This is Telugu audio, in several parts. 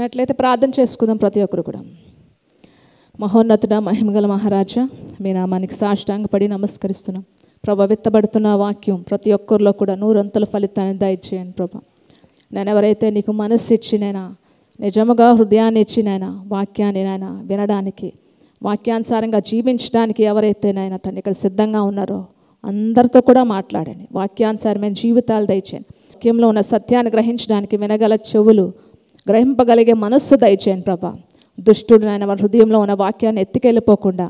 వచ్చినట్లయితే ప్రార్థన చేసుకుందాం ప్రతి ఒక్కరు కూడా. మహోన్నతుడ మహిమగల మహారాజా, మీ నామానికి సాష్టాంగపడి నమస్కరిస్తున్నాం ప్రభా. విత్తబడుతున్న వాక్యం ప్రతి ఒక్కరిలో కూడా నూరంతుల ఫలితాన్ని దయచేయండి ప్రభా. నేను ఎవరైతే నీకు మనస్సు ఇచ్చినైనా, నిజముగా హృదయాన్ని ఇచ్చినైనా, వాక్యాన్ని నైనా వినడానికి, వాక్యానుసారంగా జీవించడానికి ఎవరైతే నైనా తను ఇక్కడ సిద్ధంగా ఉన్నారో అందరితో కూడా మాట్లాడండి. వాక్యానుసారమైన జీవితాలు దయచేయండి. వాక్యంలో ఉన్న సత్యాన్ని గ్రహించడానికి వినగల చెవులు, గ్రహింపగలిగే మనస్సు దయచేయండి ప్రభా. దుష్టుడు నాయన వారి హృదయంలో ఉన్న వాక్యాన్ని ఎత్తికెళ్ళిపోకుండా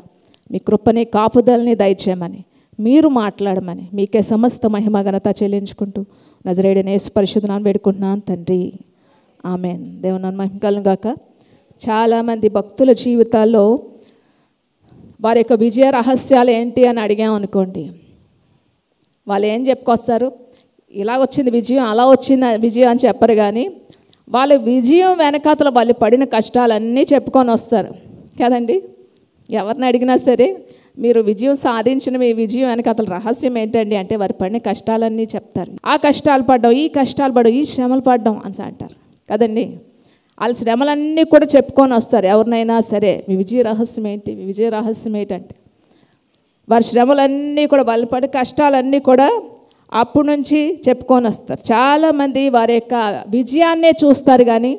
మీ కృపని కాపుదలని దయచేయమని, మీరు మాట్లాడమని, మీకే సమస్త మహిమ ఘనత చెల్లించుకుంటూ నజరేయుడైన యేసు పరిశుద్ధ నామమున వేడుకుంటున్నాను తండ్రి, ఆమేన్. దేవుని నామమున మహిమ కలుగును గాక. చాలామంది భక్తుల జీవితాల్లో వారి యొక్క విజయ రహస్యాలు ఏంటి అని అడిగామనుకోండి, వాళ్ళు ఏం చెప్పుకొస్తారు? ఇలా వచ్చింది విజయం, అలా వచ్చింది విజయం అని చెప్పరు. కానీ వాళ్ళ విజయం వెనకాతల వాళ్ళు పడిన కష్టాలన్నీ చెప్పుకొని వస్తారు కదండి. ఎవరిని అడిగినా సరే మీరు విజయం సాధించిన మీ విజయం వెనకాతల రహస్యం ఏంటండి అంటే వారు పడిన కష్టాలన్నీ చెప్తారు. ఆ కష్టాలు పడ్డాం, ఈ కష్టాలు పడ్డాం, ఈ శ్రమలు పడ్డాం అని అంటారు కదండి. వాళ్ళ శ్రమలన్నీ కూడా చెప్పుకొని వస్తారు. ఎవరినైనా సరే మీ విజయ రహస్యం ఏంటి, మీ విజయ రహస్యం ఏంటంటే వారి శ్రమలన్నీ కూడా, వాళ్ళు పడే కష్టాలన్నీ కూడా అప్పటి నుంచి చెప్పుకొని వస్తారు. చాలామంది వారి యొక్క విజయాన్నే చూస్తారు కానీ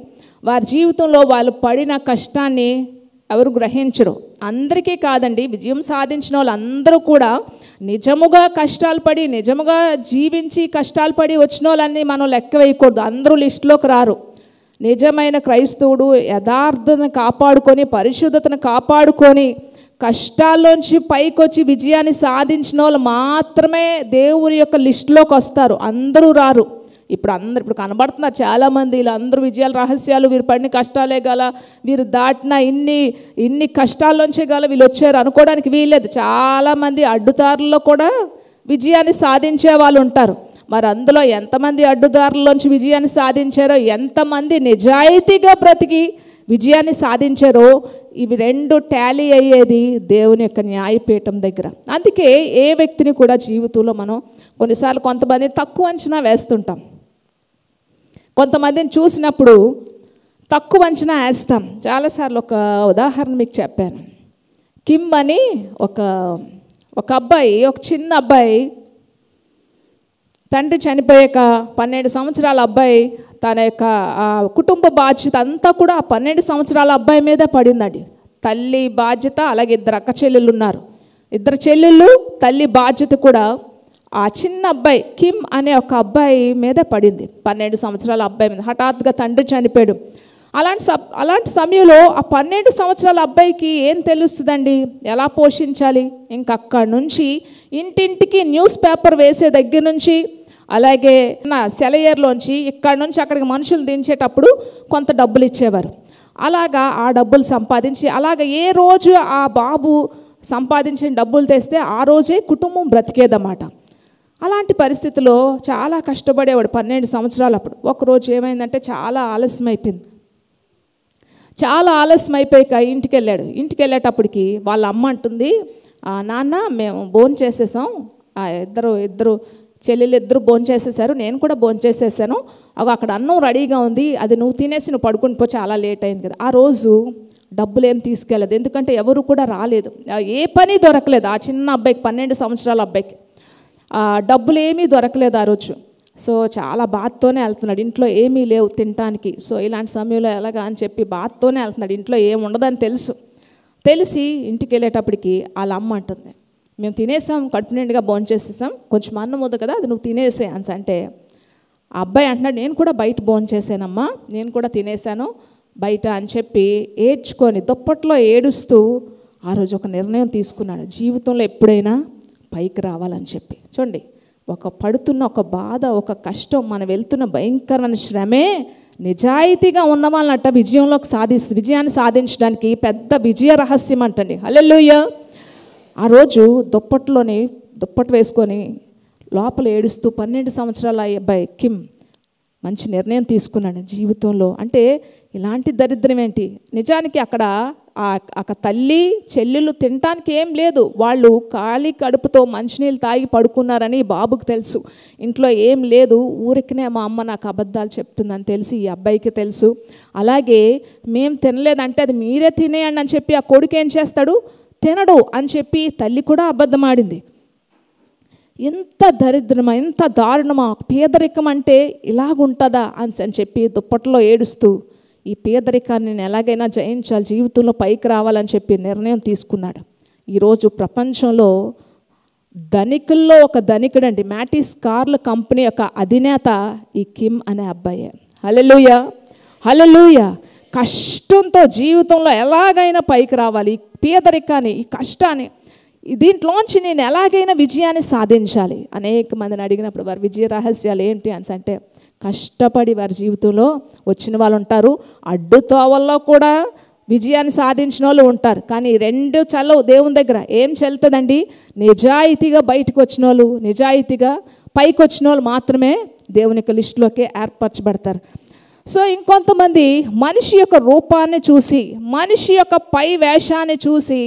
వారి జీవితంలో వాళ్ళు పడిన కష్టాన్ని ఎవరు గ్రహించరు. అందరికీ కాదండి, విజయం సాధించిన వాళ్ళు అందరూ కూడా నిజముగా కష్టాలు పడి, నిజముగా జీవించి కష్టాలు పడి వచ్చిన వాళ్ళని మనం లెక్క వేయకూడదు. అందరూ లిస్టులోకి రారు. నిజమైన క్రైస్తవుడు యథార్థతను కాపాడుకొని, పరిశుద్ధతను కాపాడుకొని, కష్టాల్లోంచి పైకొచ్చి విజయాన్ని సాధించిన వాళ్ళు మాత్రమే దేవుని యొక్క లిస్టులోకి వస్తారు. అందరూ రారు. ఇప్పుడు కనబడుతున్నారు చాలామంది, వీళ్ళందరూ విజయాల రహస్యాలు వీరు పడిన కష్టాలే గల, వీరు దాటిన ఇన్ని కష్టాల్లోంచే గల వీళ్ళు వచ్చారు అనుకోవడానికి వీల్లేదు. చాలామంది అడ్డుదారుల్లో కూడా విజయాన్ని సాధించే వాళ్ళు ఉంటారు. మరి అందులో ఎంతమంది అడ్డుదారుల్లోంచి విజయాన్ని సాధించారో, ఎంతమంది నిజాయితీగా బ్రతికి విజయాన్ని సాధించారో, ఇవి రెండు టాలీ అయ్యేది దేవుని యొక్క న్యాయపీఠం దగ్గర. అందుకే ఏ వ్యక్తిని కూడా జీవితంలో మనం కొన్నిసార్లు కొంతమంది తక్కువ అంచనా వేస్తుంటాం. కొంతమందిని చూసినప్పుడు తక్కువ అంచనా వేస్తాం. చాలాసార్లు ఒక ఉదాహరణ మీకు చెప్పాను. కిమ్ అని ఒక అబ్బాయి, ఒక చిన్న అబ్బాయి, తండ్రి చనిపోయాక 12 సంవత్సరాల అబ్బాయి తన యొక్క కుటుంబ బాధ్యత అంతా కూడా ఆ 12 సంవత్సరాల అబ్బాయి మీదే పడిందండి. తల్లి బాధ్యత, అలాగే 2 అక్క చెల్లెళ్ళు ఉన్నారు. 2 చెల్లెళ్ళు, తల్లి బాధ్యత కూడా ఆ చిన్న అబ్బాయి కిమ్ అనే ఒక అబ్బాయి మీద పడింది. 12 సంవత్సరాల అబ్బాయి మీద హఠాత్తుగా తండ్రి చనిపోయాడు. అలాంటి సమయంలో ఆ 12 సంవత్సరాల అబ్బాయికి ఏం తెలుస్తుందండి, ఎలా పోషించాలి? ఇంకక్కడి నుంచి ఇంటింటికి న్యూస్ పేపర్ వేసే దగ్గర నుంచి, అలాగే సెలయర్లోంచి ఇక్కడి నుంచి అక్కడికి మనుషులు దించేటప్పుడు కొంత డబ్బులు ఇచ్చేవారు. అలాగా ఆ డబ్బులు సంపాదించి, అలాగ ఏ రోజు ఆ బాబు సంపాదించిన డబ్బులు తెస్తే ఆ రోజే కుటుంబం బ్రతికేదన్నమాట. అలాంటి పరిస్థితిలో చాలా కష్టపడేవాడు 12 సంవత్సరాలు. అప్పుడు ఒకరోజు ఏమైందంటే చాలా ఆలస్యం అయిపోయింది. చాలా ఆలస్యం అయిపోయాక ఇంటికి వెళ్ళాడు. ఇంటికి వెళ్ళేటప్పటికి వాళ్ళ అమ్మ అంటుంది, నాన్న మేము భోజనం చేసేసాం, ఇద్దరు చెల్లెలు ఇద్దరు భోజనం చేసేసారు, నేను కూడా భోజనం చేసేసాను, అక్కడ అన్నం రెడీగా ఉంది, అది నువ్వు తినేసి నువ్వు పడుకుని పో, చాలా లేట్ అయింది కదా. ఆ రోజు డబ్బులు ఏం తీసుకెళ్ళలేదు, ఎందుకంటే ఎవరు కూడా రాలేదు, ఏ పని దొరకలేదు. ఆ చిన్న అబ్బాయికి 12 సంవత్సరాల అబ్బాయికి డబ్బులు ఏమీ దొరకలేదు ఆ రోజు. సో చాలా బాధతోనే వెళ్తున్నాడు. ఇంట్లో ఏమీ లేవు తినటానికి. సో ఇలాంటి సమయంలో ఎలాగా అని చెప్పి బాధతోనే వెళ్తున్నాడు. ఇంట్లో ఏమి ఉండదని తెలిసి ఇంటికి వెళ్ళేటప్పటికి వాళ్ళ అమ్మ అంటుంది, మేము తినేసాం, కడుపు నిండుగా భోంచేసేసాం, కొంచెం అన్నం ఉంది కదా అది నువ్వు తినేసే అని అంటే, ఆ అబ్బాయి అంటున్నాడు, నేను కూడా బయట భోంచేసానమ్మా, నేను కూడా తినేసాను బయట అని చెప్పి ఏడ్చుకొని దుప్పట్లో ఏడుస్తూ ఆ రోజు ఒక నిర్ణయం తీసుకున్నాడు, జీవితంలో ఎప్పుడైనా పైకి రావాలని చెప్పి. చూడండి, పడుతున్న ఒక బాధ, ఒక కష్టం, మనం వెళ్తున్న భయంకరమైన శ్రమే నిజాయితీగా ఉన్న వాళ్ళంట విజయాన్ని సాధించడానికి పెద్ద విజయ రహస్యం అంటండి. హల్లెలూయా. ఆ రోజు దుప్పటి వేసుకొని లోపల ఏడుస్తూ 12 సంవత్సరాల అబ్బాయి కిమ్ మంచి నిర్ణయం తీసుకున్నాడు జీవితంలో. అంటే ఇలాంటి దరిద్రం ఏంటి? నిజానికి అక్కడ తల్లి చెల్లెళ్ళు తినటానికి ఏం లేదు, వాళ్ళు ఖాళీ కడుపుతో మంచినీళ్ళు తాగి పడుకున్నారని బాబుకి తెలుసు. ఇంట్లో ఏం లేదు, ఊరికనే మా అమ్మ నాకు అబద్ధాలు చెప్తుందని తెలిసి ఈ అబ్బాయికి తెలుసు. అలాగే మేము తినలేదంటే అది మీరే తినేయండి అని చెప్పి ఆ కొడుకు ఏం చేస్తాడు, తినడు అని చెప్పి తల్లి కూడా అబద్ధం ఆడింది. ఎంత దరిద్రమా, ఎంత దారుణమా, పేదరికం అంటే ఇలాగుంటుందా అని చెప్పి దుప్పట్లో ఏడుస్తూ ఈ పేదరికాన్ని నేను ఎలాగైనా జయించాలి, జీవితంలో పైకి రావాలని చెప్పి నిర్ణయం తీసుకున్నాడు. ఈరోజు ప్రపంచంలో ధనికుల్లో ఒక ధనికుడండి, మ్యాటిస్ కార్ల కంపెనీ యొక్క అధినేత ఈ కిమ్ అనే అబ్బాయే. హల్లెలూయా, హల్లెలూయా. కష్టంతో జీవితంలో ఎలాగైనా పైకి రావాలి, ఈ పేదరికాన్ని, ఈ కష్టాన్ని, దీంట్లోంచి నేను ఎలాగైనా విజయాన్ని సాధించాలి. అనేక మందిని అడిగినప్పుడు వారి విజయ రహస్యాలు ఏంటి అని అంటే కష్టపడి వారి జీవితంలో వచ్చిన వాళ్ళు ఉంటారు, అడ్డుతోవల్లో కూడా విజయాన్ని సాధించిన వాళ్ళు ఉంటారు. కానీ రెండు చల్లవు దేవుని దగ్గర. ఏం చెల్తుందండి, నిజాయితీగా బయటకు వచ్చిన వాళ్ళు, నిజాయితీగా పైకి వచ్చిన వాళ్ళు మాత్రమే దేవుని యొక్క లిస్టులోకి ఏర్పరచబడతారు. సో ఇంకొంతమంది మనిషి యొక్క రూపాన్ని చూసి, మనిషి యొక్క పై వేషాన్ని చూసి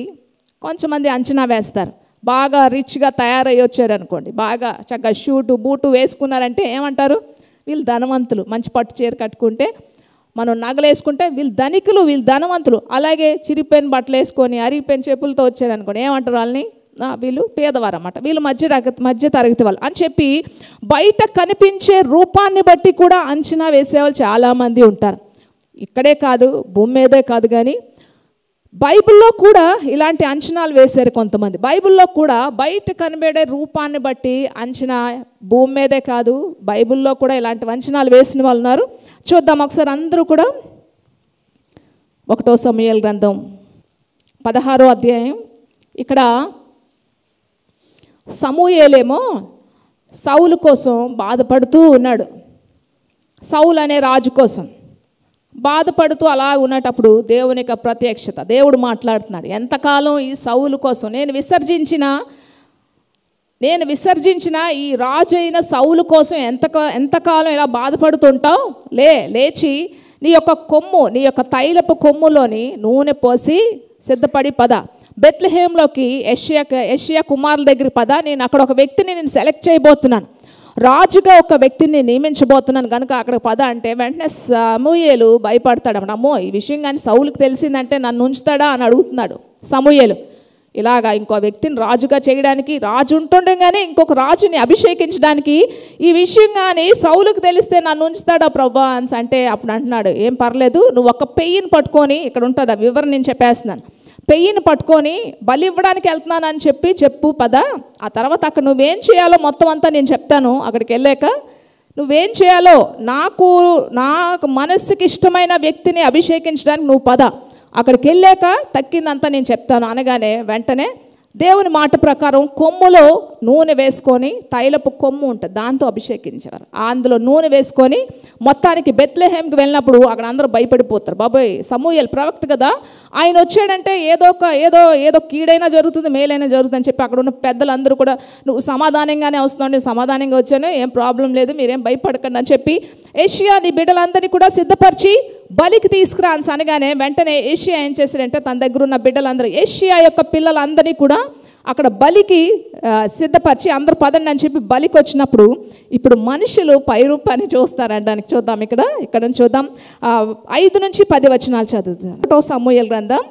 కొంచెంమంది అంచనా వేస్తారు. బాగా రిచ్గా తయారయ్యి వచ్చారు అనుకోండి, బాగా చక్కగా షూటు బూటు వేసుకున్నారంటే ఏమంటారు, వీళ్ళు ధనవంతులు. మంచి పట్టు చీర కట్టుకుంటే, మనం నగలు వేసుకుంటే వీళ్ళు ధనికులు, వీళ్ళు ధనవంతులు. అలాగే చిరిగిపోయిన బట్టలు వేసుకొని అరిగిపోయిన చెప్పులతో వచ్చారనుకోండి, ఏమంటారు వాళ్ళని, వీళ్ళు పేదవారు అన్నమాట, వీళ్ళు మధ్య తరగతి వాళ్ళు అని చెప్పి బయట కనిపించే రూపాన్ని బట్టి కూడా అంచనా వేసేవాళ్ళు చాలామంది ఉంటారు. ఇక్కడే కాదు, భూమి మీదే కాదు, కానీ బైబిల్లో కూడా ఇలాంటి అంచనాలు వేశారు కొంతమంది. బైబిల్లో కూడా బయట కనబడే రూపాన్ని బట్టి అంచనా, భూమి మీదే కాదు బైబిల్లో కూడా ఇలాంటి అంచనాలు వేసిన వాళ్ళు ఉన్నారు. చూద్దాం ఒకసారి అందరూ కూడా. 1 సమూయేలు గ్రంథం 16వ అధ్యాయం. ఇక్కడ సమూయేలేమో సౌలు కోసం బాధపడుతూ ఉన్నాడు, సౌలు అనే రాజు కోసం బాధపడుతూ అలా ఉన్నటప్పుడు దేవుని యొక్క ప్రత్యక్షత, దేవుడు మాట్లాడుతున్నాడు. ఎంతకాలం ఈ సౌలు కోసం నేను విసర్జించిన ఈ రాజు అయిన సౌలు కోసం ఎంతకాలం ఇలా బాధపడుతుంటావు, లేచి నీ యొక్క కొమ్ము, నీ యొక్క తైలపు కొమ్ములోని నూనె పోసి సిద్ధపడి పద, బెత్లెహేంలోకి యెషయా కుమారుల దగ్గర పద, నేను అక్కడ ఒక వ్యక్తిని నేను సెలెక్ట్ చేయబోతున్నాను, రాజుగా ఒక వ్యక్తిని నియమించబోతున్నాను కనుక అక్కడికి పద అంటే వెంటనే సమూయేలు భయపడతాడు. అమ్మో ఈ విషయం కానీ సౌలుకి తెలిసిందంటే నన్ను ఉంచుతాడా అని అడుగుతున్నాడు సమూయేలు. ఇలాగా ఇంకో వ్యక్తిని రాజుగా చేయడానికి, రాజు ఉంటుండగానే ఇంకొక రాజుని అభిషేకించడానికి ఈ విషయం కానీ సౌలుకి తెలిస్తే నన్ను ఉంచుతాడా ప్రభా అని అంటే అప్పుడు అంటున్నాడు, ఏం పర్లేదు, నువ్వు ఒక పెయ్యిని పట్టుకొని, ఇక్కడ ఉంటుంది ఆ వివరణ నేను చెప్పేస్తున్నాను, పెయ్యిని పట్టుకొని బలి ఇవ్వడానికి వెళ్తున్నానని చెప్పు పద, ఆ తర్వాత అక్కడ నువ్వేం చేయాలో మొత్తం అంతా నేను చెప్తాను. అక్కడికి వెళ్ళాక నువ్వేం చేయాలో, నాకు మనస్సుకి ఇష్టమైన వ్యక్తిని అభిషేకించడానికి నువ్వు పద, అక్కడికి వెళ్ళాక తక్కిందంతా నేను చెప్తాను అనగానే వెంటనే దేవుని మాట ప్రకారం కొమ్ములో నూనె వేసుకొని, తైలపు కొమ్ము ఉంటుంది దాంతో అభిషేకించేవారు, అందులో నూనె వేసుకొని మొత్తానికి బెత్లెహేంకి వెళ్ళినప్పుడు అక్కడ అందరూ భయపడిపోతారు. బాబోయ్ సమూయేలు ప్రవక్త కదా, ఆయన వచ్చాడంటే ఏదో కీడైనా జరుగుతుంది, మేలైనా జరుగుతుంది అని చెప్పి అక్కడ ఉన్న పెద్దలందరూ కూడా నువ్వు సమాధానంగానే వస్తున్నావు, సమాధానంగా వచ్చాను, ఏం ప్రాబ్లం లేదు, మీరేం భయపడకండి అని చెప్పి యెషయా నీ బిడ్డలందరినీ కూడా సిద్ధపరిచి బలికి తీసుకురా అని అనగానే వెంటనే యెషయా ఏం చేశాడంటే తన దగ్గర ఉన్న బిడ్డలందరూ, యెషయా యొక్క పిల్లలందరినీ కూడా అక్కడ బలికి సిద్ధపరిచి అందరూ పదండి అని చెప్పి బలికి వచ్చినప్పుడు ఇప్పుడు మనుషులు పై రూపాన్ని చూస్తారంటానికి చూద్దాం. ఇక్కడ చూద్దాం 5 నుంచి 10 వచనాలు చదువుతాం. 1 సమూయేలు గ్రంథం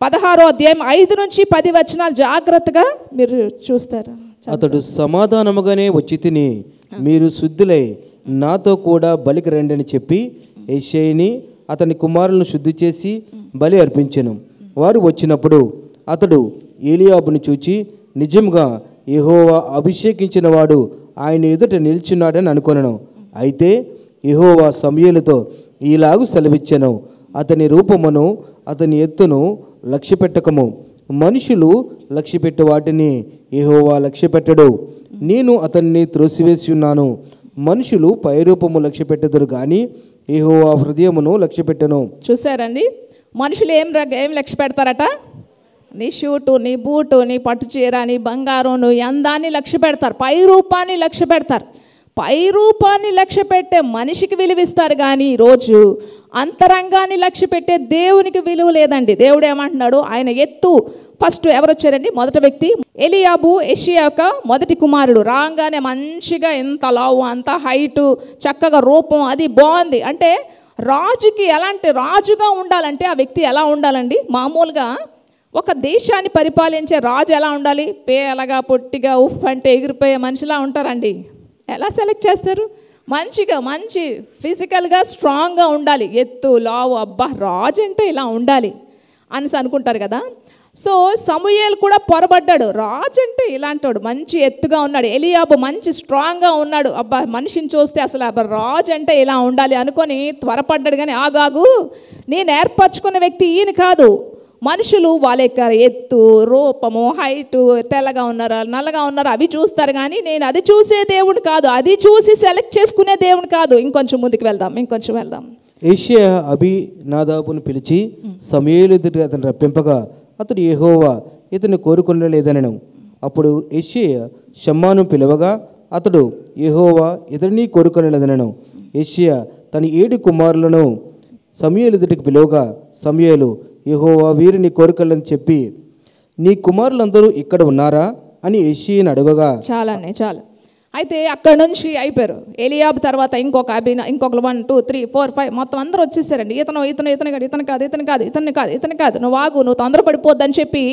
16వ అధ్యాయం 5 నుంచి 10 వచనాలు జాగ్రత్తగా మీరు చూస్తారు. అతడు సమాధానముగానే వచ్చి తిని మీరు శుద్ధులై నాతో కూడా బలికి రండి అని చెప్పి యెషయిని అతని కుమారులను శుద్ధి చేసి బలి అర్పించెను. వారు వచ్చినప్పుడు అతడు ఏలీయాబును చూచి నిజంగా యెహోవా అభిషేకించిన వాడు ఆయన ఎదుట నిల్చున్నాడని అనుకొనెను. అయితే యెహోవా సమూయేలుతో ఈలాగు సెలవిచ్చెను, అతని రూపమును అతని ఎత్తును లక్ష్యపెట్టకము, మనుషులు లక్ష్యపెట్టే వాటిని యెహోవా లక్ష్యపెట్టడు. నేను అతన్ని త్రోసివేసి ఉన్నాను. మనుషులు పైరూపము లక్ష్యపెట్టెదరు కానీ యెహోవా హృదయమును లక్ష్యపెట్టెను. చూసారండి, మనుషులు ఏం లక్ష్య పెడతారట, నీ షూటు, నీ బూటు, నీ పట్టు చీర, నీ బంగారం, నీ అందాన్ని లక్ష్య పెడతారు, పై రూపాన్ని లక్ష్య పెడతారు. పై రూపాన్ని లక్ష్య పెట్టే మనిషికి విలువిస్తారు, కానీ ఈరోజు అంతరంగాన్ని లక్ష్య పెట్టే దేవునికి విలువ లేదండి. దేవుడు ఏమంటున్నాడు, ఆయన ఎత్తు. ఫస్ట్ ఎవరు వచ్చారండి? మొదటి వ్యక్తి ఎలియాబు, యెషయా యొక్క మొదటి కుమారుడు. రాగానే మంచిగా ఎంత లావు, అంత హైటు, చక్కగా రూపం, అది బాగుంది. అంటే రాజుకి ఎలాంటి రాజుగా ఉండాలంటే ఆ వ్యక్తి ఎలా ఉండాలండి? మామూలుగా ఒక దేశాన్ని పరిపాలించే రాజు ఎలా ఉండాలి? పేలగా, పొట్టిగా, ఉఫ్ అంటే ఎగిరిపోయే మనిషిలా ఉంటారండి. ఎలా సెలెక్ట్ చేస్తారు? మంచిగా, మంచి ఫిజికల్గా స్ట్రాంగ్గా ఉండాలి, ఎత్తు లావు, అబ్బా రాజు అంటే ఇలా ఉండాలి అనేసి అనుకుంటారు కదా. సో సమూయేలు కూడా పొరబడ్డాడు. రాజు అంటే ఇలాంటి మంచి ఎత్తుగా ఉన్నాడు, ఎలియాబు మంచి స్ట్రాంగ్గా ఉన్నాడు, అబ్బా మనిషిని చూస్తే అసలు అబ్బా రాజు అంటే ఇలా ఉండాలి అనుకొని త్వరపడ్డాడు. కానీ ఆగాగు, నేను ఏర్పరచుకున్న వ్యక్తి ఈయన కాదు. మనుషులు వాళ్ళ యొక్క ఎత్తు, రూపము, హైటు, తెల్లగా ఉన్నారా, నల్లగా ఉన్నారా అవి చూస్తారు, కానీ నేను అది చూసే దేవుడు కాదు, అది చూసి సెలెక్ట్ చేసుకునే దేవుడు కాదు. ఇంకొంచెం ముందుకు వెళ్దాం. యెషయా అబీనాదాబును పిలిచి సమూయేలు ఎదుట అతను రప్పింపగా అతడు యెహోవా ఇతన్ని కోరుకొనలేదనెను. అప్పుడు యెషయా షమ్మాను పిలవగా అతడు యెహోవా ఇతడిని కోరుకొనలేదనెను. యెషయా తన 7 కుమారులను సమూయేలు ఎదుటికి పిలువగా సమూయేలు యెహోవా వీరిని కోరుకోలేదని చెప్పి, నీ కుమారులందరూ ఇక్కడ ఉన్నారా అని యెషయాను అడగగా, చాలు. అయితే అక్కడ నుంచి అయిపోయారు. ఎలియాబు తర్వాత ఇంకొక 1 2 3 4 5 మొత్తం అందరూ వచ్చేసారండి. ఇతను కాదు, నువ్వు ఆగు, నువ్వు తొందరపడిపోద్దని చెప్పి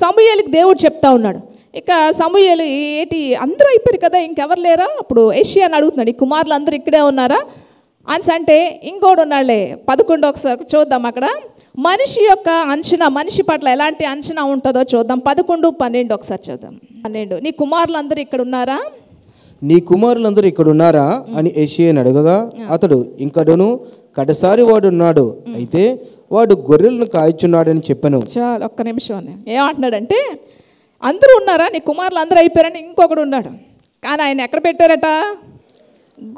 సమూయేలుకి దేవుడు చెప్తా ఉన్నాడు. ఇక సమూయేలు ఏంటి అందరూ అయిపోయారు కదా, ఇంకెవరు లేరా? అప్పుడు యెషయాను అడుగుతున్నాడు, ఈ కుమారులు అందరూ ఇక్కడే ఉన్నారా అని. అంటే ఇంకోటి ఉన్నాడులే. 11 ఒకసారి చూద్దాం. అక్కడ మనిషి యొక్క అంచనా, మనిషి పట్ల ఎలాంటి అంచనా ఉంటుందో చూద్దాం. 11, 12 ఒకసారి చూద్దాం. 12, నీ కుమారులందరూ ఇక్కడ ఉన్నారా? నీ కుమారులందరూ ఇక్కడ ఉన్నారా అని యెషయాను అడగగా అతడు ఇంకడును కడసారి వాడు ఉన్నాడు, అయితే వాడు గొర్రెలను కాయచున్నాడని చెప్పాను. చాలు, ఒక్క నిమిషం. ఏమంటున్నాడంటే అందరూ ఉన్నారా, నీ కుమారులు అందరూ అయిపోయారని ఇంకొకడు ఉన్నాడు. కానీ ఆయన ఎక్కడ పెట్టారట?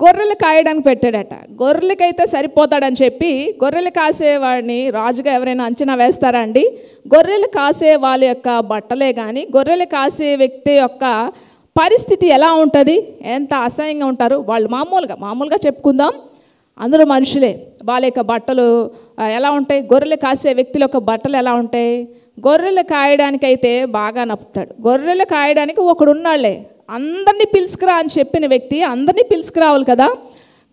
గొర్రెలు కాయడానికి పెట్టాడట. గొర్రెలకైతే సరిపోతాడని చెప్పి గొర్రెలు కాసేవాడిని రాజుగా ఎవరైనా అంచనా వేస్తారా అండి? గొర్రెలు కాసే వాళ్ళ యొక్క బట్టలే కానీ గొర్రెలు కాసే వ్యక్తి యొక్క పరిస్థితి ఎలా ఉంటుంది, ఎంత అసహ్యంగా ఉంటారు వాళ్ళు. మామూలుగా చెప్పుకుందాం, అందరూ మనుషులే. వాళ్ళ యొక్క బట్టలు ఎలా ఉంటాయి? గొర్రెలు కాసే వ్యక్తుల యొక్క బట్టలు ఎలా ఉంటాయి? గొర్రెలు కాయడానికైతే బాగా నప్పుతాడు. గొర్రెలు కాయడానికి ఒకడు ఉన్నాళ్లే, అందరినీ పిలుచుకురా అని చెప్పిన వ్యక్తి అందరినీ పిలుచుకురావాలి కదా.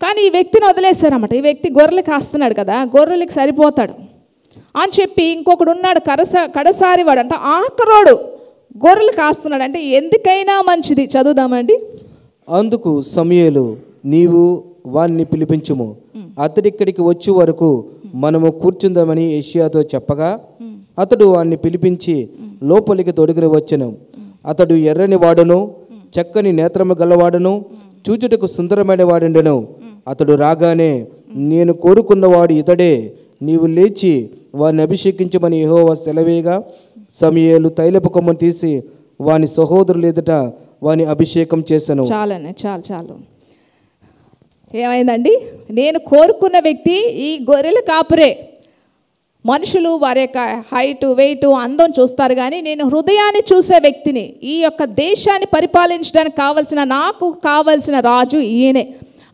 కానీ ఈ వ్యక్తిని వదిలేశారన్నమాట. ఈ వ్యక్తి గొర్రెలు కాస్తున్నాడు కదా, గొర్రెలకి సరిపోతాడు అని చెప్పి ఇంకొకడు ఉన్నాడు, కడసారి వాడు అంటే ఆఖరోడు గొర్రెలు కాస్తున్నాడు. అంటే ఎందుకైనా మంచిది. చదువుదామండి. అందుకు సమూయేలు, నీవు వాణ్ణి పిలిపించుము, అతడిక్కడికి వచ్చే వరకు మనము కూర్చుందామని యెషయాతో చెప్పగా అతడు వాణ్ణి పిలిపించి లోపలికి తొడిగిన వచ్చెను. అతడు ఎర్రని వాడును, చక్కని నేత్రము గలవాడును, చూచుటకు సుందరమైన వాడుండెను. అతడు రాగానే, నేను కోరుకున్నవాడు ఇతడే, నీవు లేచి వారిని అభిషేకించమని యెహోవా సెలవేగా సమూయేలు తైలపు కొమ్మను తీసి వాని సహోదరులు ఎదుట వాని అభిషేకం చేశాను. చాలు. ఏమైందండి? నేను కోరుకున్న వ్యక్తి ఈ గొర్రెల కాపురే. మనుషులు వారి యొక్క హైటు, వెయిట్, అందం చూస్తారు, కానీ నేను హృదయాన్ని చూసే వ్యక్తిని. ఈ యొక్క దేశాన్ని పరిపాలించడానికి నాకు కావలసిన రాజు ఈయనే.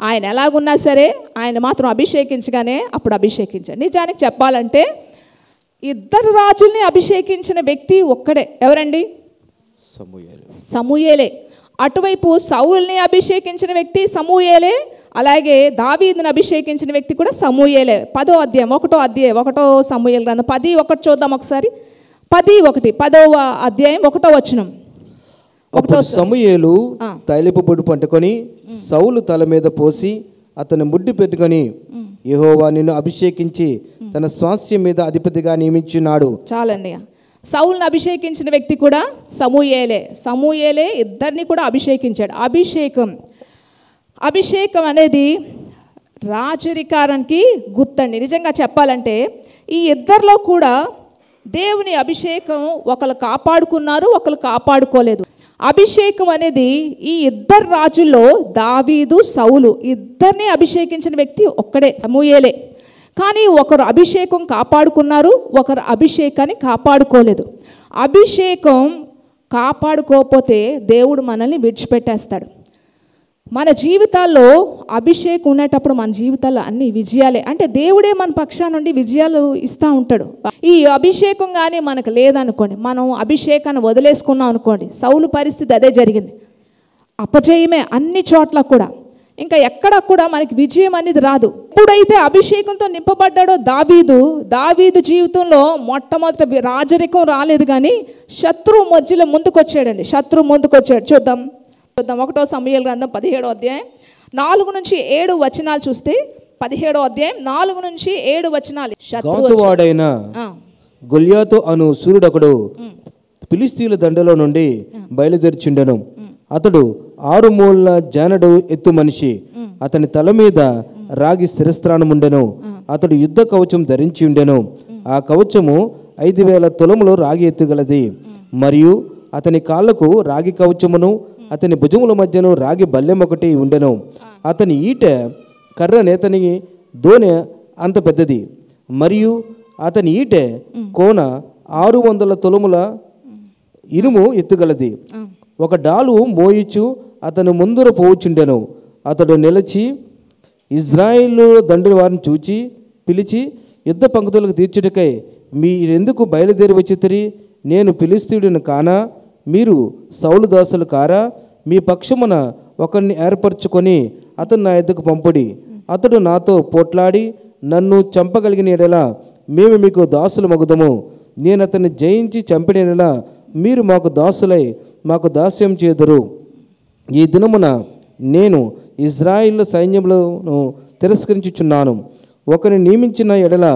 ఆయన ఎలాగున్నా సరే ఆయన మాత్రం అభిషేకించగానే అప్పుడు అభిషేకించాడు. నిజానికి చెప్పాలంటే 2 రాజుల్ని అభిషేకించిన వ్యక్తి ఒక్కడే. ఎవరండి? సమూయేలే. అటువైపు సౌలుని అభిషేకించిన వ్యక్తి సమూయేలే, అలాగే దావీదుని అభిషేకించిన వ్యక్తి కూడా సమూయేలే. 10వ అధ్యాయం 1వ సమూయేలు గ్రంథం 10:1 చూద్దాం ఒకసారి. 10:1 అధ్యాయం 1వ వచనం. సమూయేలు తైలపు పొడి పట్టుకొని సౌలు తల మీద పోసి అతను ముడ్డి పెట్టుకొని, యెహోవా నిన్ను అభిషేకించి తన స్వాస్థ్యం మీద అధిపతిగా నియమించున్నాడు. చాలండి. సౌలుని అభిషేకించిన వ్యక్తి కూడా సమూయేలే ఇద్దరిని కూడా అభిషేకించాడు. అభిషేకం అనేది రాజరికానికి గుర్తండి. నిజంగా చెప్పాలంటే ఈ ఇద్దరిలో కూడా దేవుని అభిషేకం ఒకరు కాపాడుకున్నారు, ఒకరు కాపాడుకోలేదు. అభిషేకం అనేది ఈ 2 రాజుల్లో దావీదు, సౌలు ఇద్దరిని అభిషేకించిన వ్యక్తి ఒక్కడే, సమూయేలే. కానీ ఒకరు అభిషేకం కాపాడుకున్నారు, ఒకరు అభిషేకాన్ని కాపాడుకోలేదు. అభిషేకం కాపాడుకోకపోతే దేవుడు మనల్ని విడిచిపెట్టేస్తాడు. మన జీవితాల్లో అభిషేకం ఉండేటప్పుడు మన జీవితాల్లో అన్ని విజయాలే. అంటే దేవుడే మన పక్షా నుండి విజయాలు ఇస్తూ ఉంటాడు. ఈ అభిషేకం కానీ మనకు లేదనుకోండి, మనం అభిషేకాన్ని వదిలేసుకున్నాం అనుకోండి, సౌలు పరిస్థితి అదే జరిగింది. అపజయమే అన్ని చోట్ల కూడా. ఇంకా ఎక్కడ కూడా మనకి విజయం అనేది రాదు. ఎప్పుడైతే అభిషేకంతో నింపబడ్డాడో దావీదు జీవితంలో మొట్టమొదటి రాజరికం రాలేదు, కానీ శత్రువు మధ్యలో ముందుకొచ్చాడండి. చూద్దాం 1 సమూయేలు గ్రంథం 17వ అధ్యాయం 4 నుంచి 7 వచనాలు చూస్తే, 17వ అధ్యాయం 4 నుంచి 7 వచనాలు. గాతువాడైన గొల్యాతు అను సూర్యుడొకడు ఫిలిష్తీయుల దండలో నుండి బయలుదేరిచుండెను. అతడు 6 మూలల జానడు ఎత్తు మనిషి. అతని తల మీద రాగి స్థిరస్థానముండెను. అతడు యుద్ధ కవచం ధరించి ఉండెను. ఆ కవచము 5,000 తులములు రాగి ఎత్తుగలది. మరియు అతని కాళ్లకు రాగి కవచమును, అతని భుజముల మధ్యను రాగి బల్లెం ఒకటి ఉండెను. అతని ఈట కర్ర నేతని దోనె అంత పెద్దది. మరియు అతని ఈట కోన 600 తులముల ఇనుము ఎత్తుగలది. ఒక డాలు మోయిచు అతను ముందర పోవుచుండెను. అతడు నిలిచి ఇజ్రాయేలు దండ్రి వారిని చూచి పిలిచి, యుద్ధ పంక్తులకు తీర్చుటకై మీరెందుకు బయలుదేరి వచ్చితిరి? నేను ఫిలిష్తీయుడిని కానా? మీరు సౌలు దాసులు కారా? మీ పక్షమున ఒకరిని ఏర్పరచుకొని అతను నా యొద్దకు పంపుడి. అతడు నాతో పోట్లాడి నన్ను చంపగలిగిన యెడల మేము మీకు దాసులు మగుదము. నేను అతన్ని జయించి చంపిన యెడల మీరు మాకు దాసులై మాకు దాస్యం చేదురు. ఈ దినమున నేను ఇజ్రాయిల్ సైన్యములను తిరస్కరించుచున్నాను. ఒకరిని నియమించిన ఎడల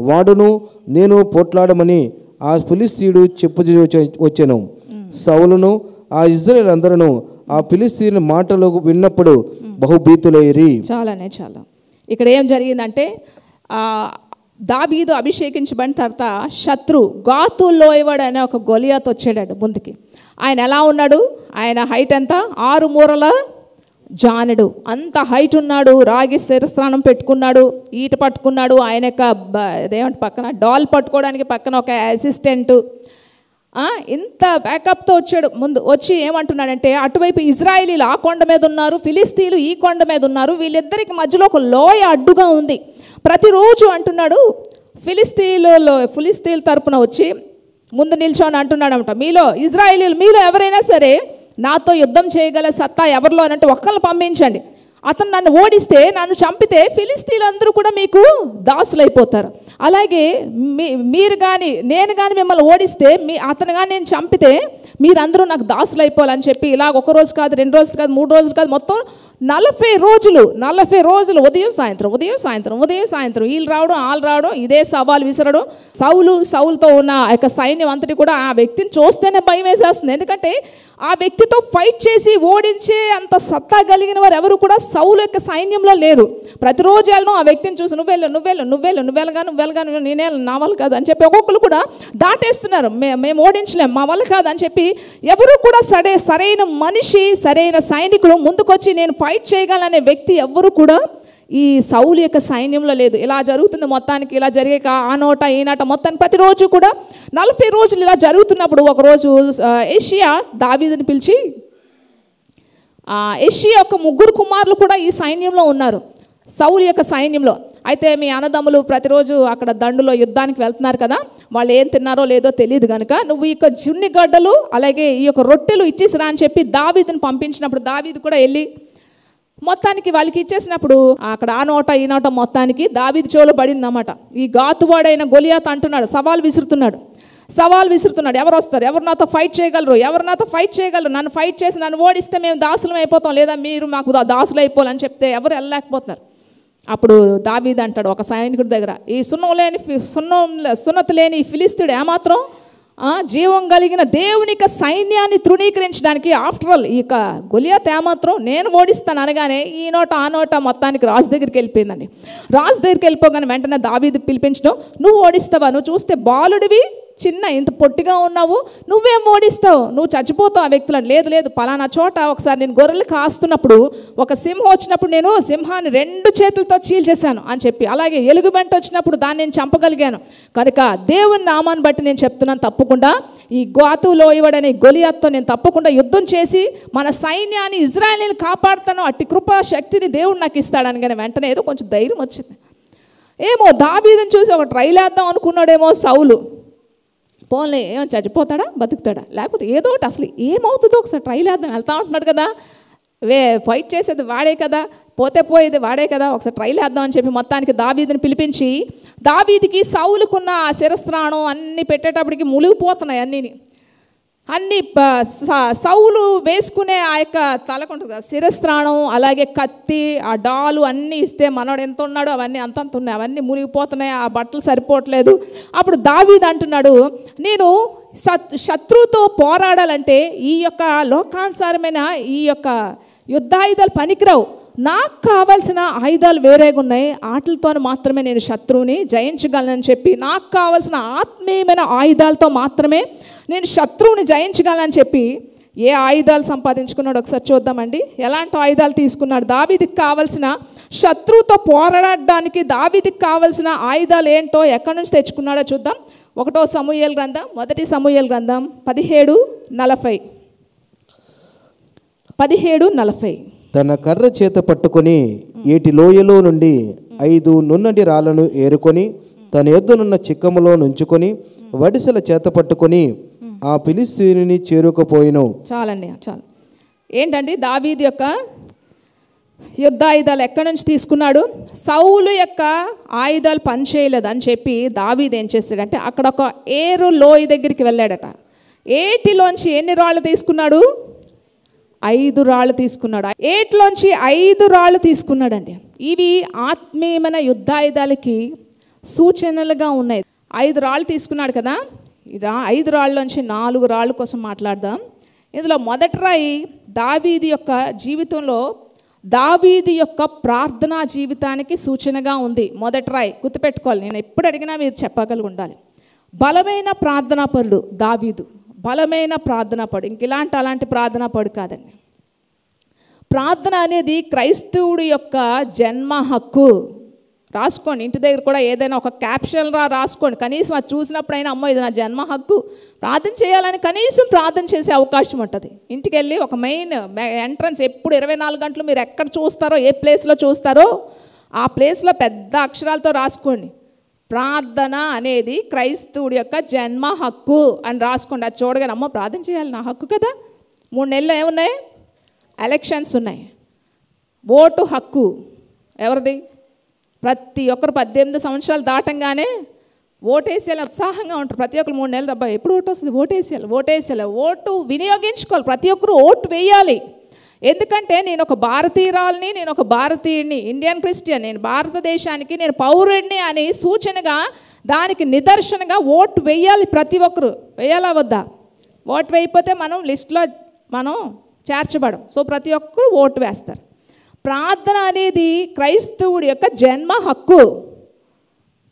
వాడును నేను పోట్లాడమని ఆ ఫిలిష్తీయుడు చెప్పు వచ్చెను. సౌలును ఆ ఇజ్రాయేల్ అందరూ ఆ ఫిలిష్తీయుల మాటలు విన్నప్పుడు బహుభీతులైరి. చాలా ఇక్కడ ఏం జరిగిందంటే, దావీదు అభిషేకించబడిన తర్వాత గాతు లోయవాడు అనే ఒక గొలియాతు వచ్చాడు ముందుకి. ఆయన ఎలా ఉన్నాడు? ఆయన హైట్ ఎంత? 6 మూరల జానుడు, అంత హైట్ ఉన్నాడు. రాగి శిరస్త్రాణం పెట్టుకున్నాడు, ఈట పట్టుకున్నాడు. ఆయన యొక్క అదేమంటే పక్కన డాల్ పట్టుకోవడానికి పక్కన ఒక అసిస్టెంట్. ఇంత బ్యాకప్తో వచ్చాడు. ముందు వచ్చి ఏమంటున్నాడంటే, అటువైపు ఇజ్రాయేలీలు ఆ కొండ మీద ఉన్నారు, ఫిలిష్తీయులు ఈ కొండ మీద ఉన్నారు. వీళ్ళిద్దరికి మధ్యలో ఒక లోయ అడ్డుగా ఉంది. ప్రతిరోజు అంటున్నాడు, ఫిలిష్తీయుల తరపున వచ్చి ముందు నిల్చొని అంటున్నాడు అనమాట, ఇజ్రాయేలీలు మీలో ఎవరైనా సరే నాతో యుద్ధం చేయగల సత్తా ఎవరిలో అంటే ఒక్కరిని పంపించండి. అతను నన్ను ఓడిస్తే, నన్ను చంపితే ఫిలిష్తీయులందరూ కూడా మీకు దాసులైపోతారు. అలాగే మీరు కానీ నేను కానీ మిమ్మల్ని ఓడిస్తే, అతను కానీ నేను చంపితే మీరందరూ నాకు దాసులు అయిపోవాలని చెప్పి ఇలాగ 1 రోజు కాదు, 2 రోజులు కాదు, 3 రోజులు కాదు, మొత్తం 40 రోజులు ఉదయం సాయంత్రం వీళ్ళు రావడం వాళ్ళు రావడం, ఇదే సవాలు విసరడం. సౌలుతో ఉన్న ఆ యొక్క సైన్యం అంతటి కూడా ఆ వ్యక్తిని చూస్తేనే భయం వేసేస్తుంది. ఎందుకంటే ఆ వ్యక్తితో ఫైట్ చేసి ఓడించే అంత సత్తా కలిగిన వారు ఎవరు కూడా సౌలు యొక్క సైన్యంలో లేరు. ప్రతిరోజు వెళ్ళను ఆ వ్యక్తిని చూసి నువ్వెళ్ళగాను నేనే నా వల్ల కాదు అని చెప్పి ఒక్కొక్కరు కూడా దాటేస్తున్నారు. మేము ఓడించలేం, మా వల్ల కాదు అని చెప్పి ఎవరు కూడా సరైన మనిషి, సరైన సైనికుడు ముందుకొచ్చి నేను ఫైట్ చేయగలనే వ్యక్తి ఎవరు కూడా ఈ సౌలు యొక్క సైన్యంలో లేదు. ఇలా జరుగుతుంది మొత్తానికి. ఇలా జరిగాక ఆ నోట ఈ నాట మొత్తానికి ప్రతిరోజు కూడా 40 రోజులు ఇలా జరుగుతున్నప్పుడు ఒకరోజు యెషయా దావీదుని పిలిచి, యెషయా యొక్క 3 కుమారులు కూడా ఈ సైన్యంలో ఉన్నారు, సౌలు యొక్క సైన్యంలో. అయితే మీ అన్నదమ్ములు ప్రతిరోజు అక్కడ దండులో యుద్ధానికి వెళ్తున్నారు కదా, వాళ్ళు ఏం తిన్నారో లేదో తెలియదు కనుక నువ్వు ఈ యొక్క జున్ని గడ్డలు అలాగే ఈ యొక్క రొట్టెలు ఇచ్చేసిరా అని చెప్పి దావీదుని పంపించినప్పుడు దావీదు కూడా వెళ్ళి మొత్తానికి వాళ్ళకి ఇచ్చేసినప్పుడు అక్కడ ఆ నోట ఈ నోట మొత్తానికి దావీదు చెవులో పడింది అన్నమాట. ఈ గాతువాడైన గొలియాతు అంటున్నాడు, సవాల్ విసురుతున్నాడు. ఎవరు వస్తారు, ఎవరు నాతో ఫైట్ చేయగలరు, నన్ను ఫైట్ చేసి నన్ను ఓడిస్తే మేము దాసులం అయిపోతాం, లేదా మీరు మాకు దాసులు అయిపోవాలని చెప్తే ఎవరు వెళ్ళలేకపోతున్నారు. అప్పుడు దావీదు అంటాడు ఒక సైనికుడి దగ్గర, ఈ సున్నతి లేని ఫిలిష్తీయుడు ఏమాత్రం జీవం కలిగిన దేవుని యొక్క సైన్యాన్ని తృణీకరించడానికి ఆఫ్టర్ ఆల్ ఈ గొలియాతు ఏమాత్రం నేను ఓడిస్తాను అనగానే ఈ నోట ఆ నోట మొత్తానికి రాజు దగ్గరికి వెళ్ళిపోయిందండి. రాజు దగ్గరికి వెళ్ళిపోగానే వెంటనే దావీదు పిలిపించడం, నువ్వు ఓడిస్తావా, నువ్వు చూస్తే బాలుడివి చిన్న ఇంత పొట్టిగా ఉన్నావు, నువ్వేం ఓడిస్తావు, నువ్వు చచ్చిపోతావు ఆ వ్యక్తులను. లేదు లేదు, పలానా చోట ఒకసారి నేను గొర్రెలు కాస్తున్నప్పుడు ఒక సింహం వచ్చినప్పుడు నేను సింహాన్ని 2 చేతులతో చీల్చేశాను అని చెప్పి, అలాగే ఎలుగుబంటి వచ్చినప్పుడు దాన్ని నేను చంపగలిగాను. కనుక దేవుని నామాన్ని బట్టి నేను చెప్తున్నాను, తప్పకుండా ఈ గాతు లోయవాడని గొలియాత్తో నేను తప్పకుండా యుద్ధం చేసి మన సైన్యాన్ని ఇజ్రాయేలీని కాపాడుతాను, అట్టి కృపా శక్తిని దేవుడు నాకు ఇస్తాడని. కానీ వెంటనే ఏదో కొంచెం ధైర్యం వచ్చింది. ఏమో దావీదుని చూసి ఒక ట్రైల్ వేద్దాం అనుకున్నాడేమో సౌలు. పోన్లే, ఏమో చచ్చిపోతాడా బతుకుతాడా, లేకపోతే ఏదో ఒకటి అసలు ఏమవుతుందో ఒకసారి ట్రైల్ వేద్దాం, వెళ్తా ఉంటున్నాడు కదా, ఫైట్ చేసేది వాడే కదా, పోతే పోయేది వాడే కదా, ఒకసారి ట్రైల్ వేద్దాం అని చెప్పి మొత్తానికి దావీదుని పిలిపించి, దావీదుకి సౌలుకున్న ఆ శిరస్త్రాణం అన్నీ పెట్టేటప్పటికి మునిగిపోతున్నాయి అన్నీ సౌలు వేసుకునే ఆ యొక్క తలకు ఉంటుంది కదా శిరస్త్రాణం, అలాగే కత్తి, ఆ డాలు అన్నీ ఇస్తే మనోడు ఎంత ఉన్నాడో అవన్నీ అంతంత ఉన్నాయి, అవన్నీ మునిగిపోతున్నాయి, ఆ బట్టలు సరిపోవట్లేదు. అప్పుడు దావీదు అంటున్నాడు, నేను శత్రువుతో పోరాడాలంటే ఈ యొక్క లోకానుసారమైన ఈ యొక్క యుద్ధాయుధాలు పనికిరావు, నాకు కావాల్సిన ఆయుధాలు వేరేగా ఉన్నాయి, వాటితో మాత్రమే నేను శత్రువుని జయించగలనని చెప్పి, నాకు కావాల్సిన ఆత్మీయమైన ఆయుధాలతో మాత్రమే నేను శత్రువుని జయించగలనని చెప్పి ఏ ఆయుధాలు సంపాదించుకున్నాడు ఒకసారి చూద్దామండి. ఎలాంటి ఆయుధాలు తీసుకున్నాడు? దావీదుకి కావాల్సిన శత్రువుతో పోరాడడానికి దావీదుకి కావాల్సిన ఆయుధాలు ఏంటో ఎక్కడి నుంచి తెచ్చుకున్నాడో చూద్దాం. 1వ సమూయేలు గ్రంథం, 1 సమూయేలు గ్రంథం 17:40. తన కర్ర చేత పట్టుకొని ఏటి లోయలో నుండి 5 నున్నటి రాళ్లను ఏరుకొని తన యొద్దనున్న చిక్కములో నుంచుకొని వడిసెల చేత పట్టుకొని ఆ ఫిలిష్తీయుని చేరుకుపోయిను. చాలండి, చాలు. ఏంటండి దావీదు యొక్క యుద్ధాయుధాలు ఎక్కడి నుంచి తీసుకున్నాడు? సౌలు యొక్క ఆయుధాలు పనిచేయలేదు అని చెప్పి దావీదు ఏం చేశాడంటే అక్కడ ఒక ఏరు లోయ దగ్గరికి వెళ్ళాడట. ఏటిలోంచి ఎన్ని రాళ్ళు తీసుకున్నాడు? 5 రాళ్ళు తీసుకున్నాడు. ఏటిలోంచి 5 రాళ్ళు తీసుకున్నాడండి. ఇవి ఆత్మీయమైన యుద్ధాయుధాలకి సూచనలుగా ఉన్నాయి. 5 రాళ్ళు తీసుకున్నాడు కదా, 5 రాళ్ళలోంచి 4 రాళ్ళ కోసం మాట్లాడదాం. ఇందులో మొదటి రాయి దావీదు యొక్క జీవితంలో దావీదు యొక్క ప్రార్థనా జీవితానికి సూచనగా ఉంది. మొదటి రాయి గుర్తుపెట్టుకోవాలి, నేను ఎప్పుడు అడిగినా మీరు చెప్పగలిగి ఉండాలి. బలమైన ప్రార్థనా పరుడు దావీదు, బలమైన ప్రార్థనా పడు, ఇంక అలాంటి ప్రార్థనా పడు కాదండి. ప్రార్థన అనేది క్రైస్తవుడి యొక్క జన్మ హక్కు. రాసుకోండి, ఇంటి దగ్గర కూడా ఏదైనా ఒక క్యాప్షన్ రాసుకోండి, కనీసం అది చూసినప్పుడైనా అమ్మో ఇది నా జన్మ హక్కు, ప్రార్థన చేయాలని కనీసం ప్రార్థన చేసే అవకాశం ఉంటుంది. ఇంటికి వెళ్ళి ఒక మెయిన్ ఎంట్రన్స్ ఎప్పుడు 24 గంటలు మీరు ఎక్కడ చూస్తారో, ఏ ప్లేస్లో చూస్తారో ఆ ప్లేస్లో పెద్ద అక్షరాలతో రాసుకోండి, ప్రార్థన అనేది క్రైస్తవుడి యొక్క జన్మ హక్కు అని రాసుకోండి. అది చూడగానే అమ్మో ప్రార్థన చేయాలి, నా హక్కు కదా. 3 నెలలు ఏమున్నాయి? ఎలక్షన్స్ ఉన్నాయి. ఓటు హక్కు ఎవరిది? ప్రతి ఒక్కరు 18 సంవత్సరాలు దాటంగానే ఓటేసేయాలి ఉత్సాహంగా ఉంటారు. ప్రతి ఒక్కరు 3 నెలలు అబ్బాయి ఎప్పుడు ఓటు వస్తుంది, ఓటేసేయాలి, ఓటు వినియోగించుకోవాలి, ప్రతి ఒక్కరు ఓటు వేయాలి. ఎందుకంటే నేను ఒక భారతీయురాలని, నేను ఒక భారతీయుడిని, ఇండియన్ క్రిస్టియన్, నేను భారతదేశానికి నేను పౌరుడిని అని సూచనగా, దానికి నిదర్శనగా ఓటు వేయాలి. ప్రతి ఒక్కరు వేయాలా వద్దా? ఓటు వేయకపోతే మనం లిస్టులో చేర్చబడం. సో ప్రతి ఒక్కరు ఓటు వేస్తారు. ప్రార్థన అనేది క్రైస్తవుడి యొక్క జన్మ హక్కు.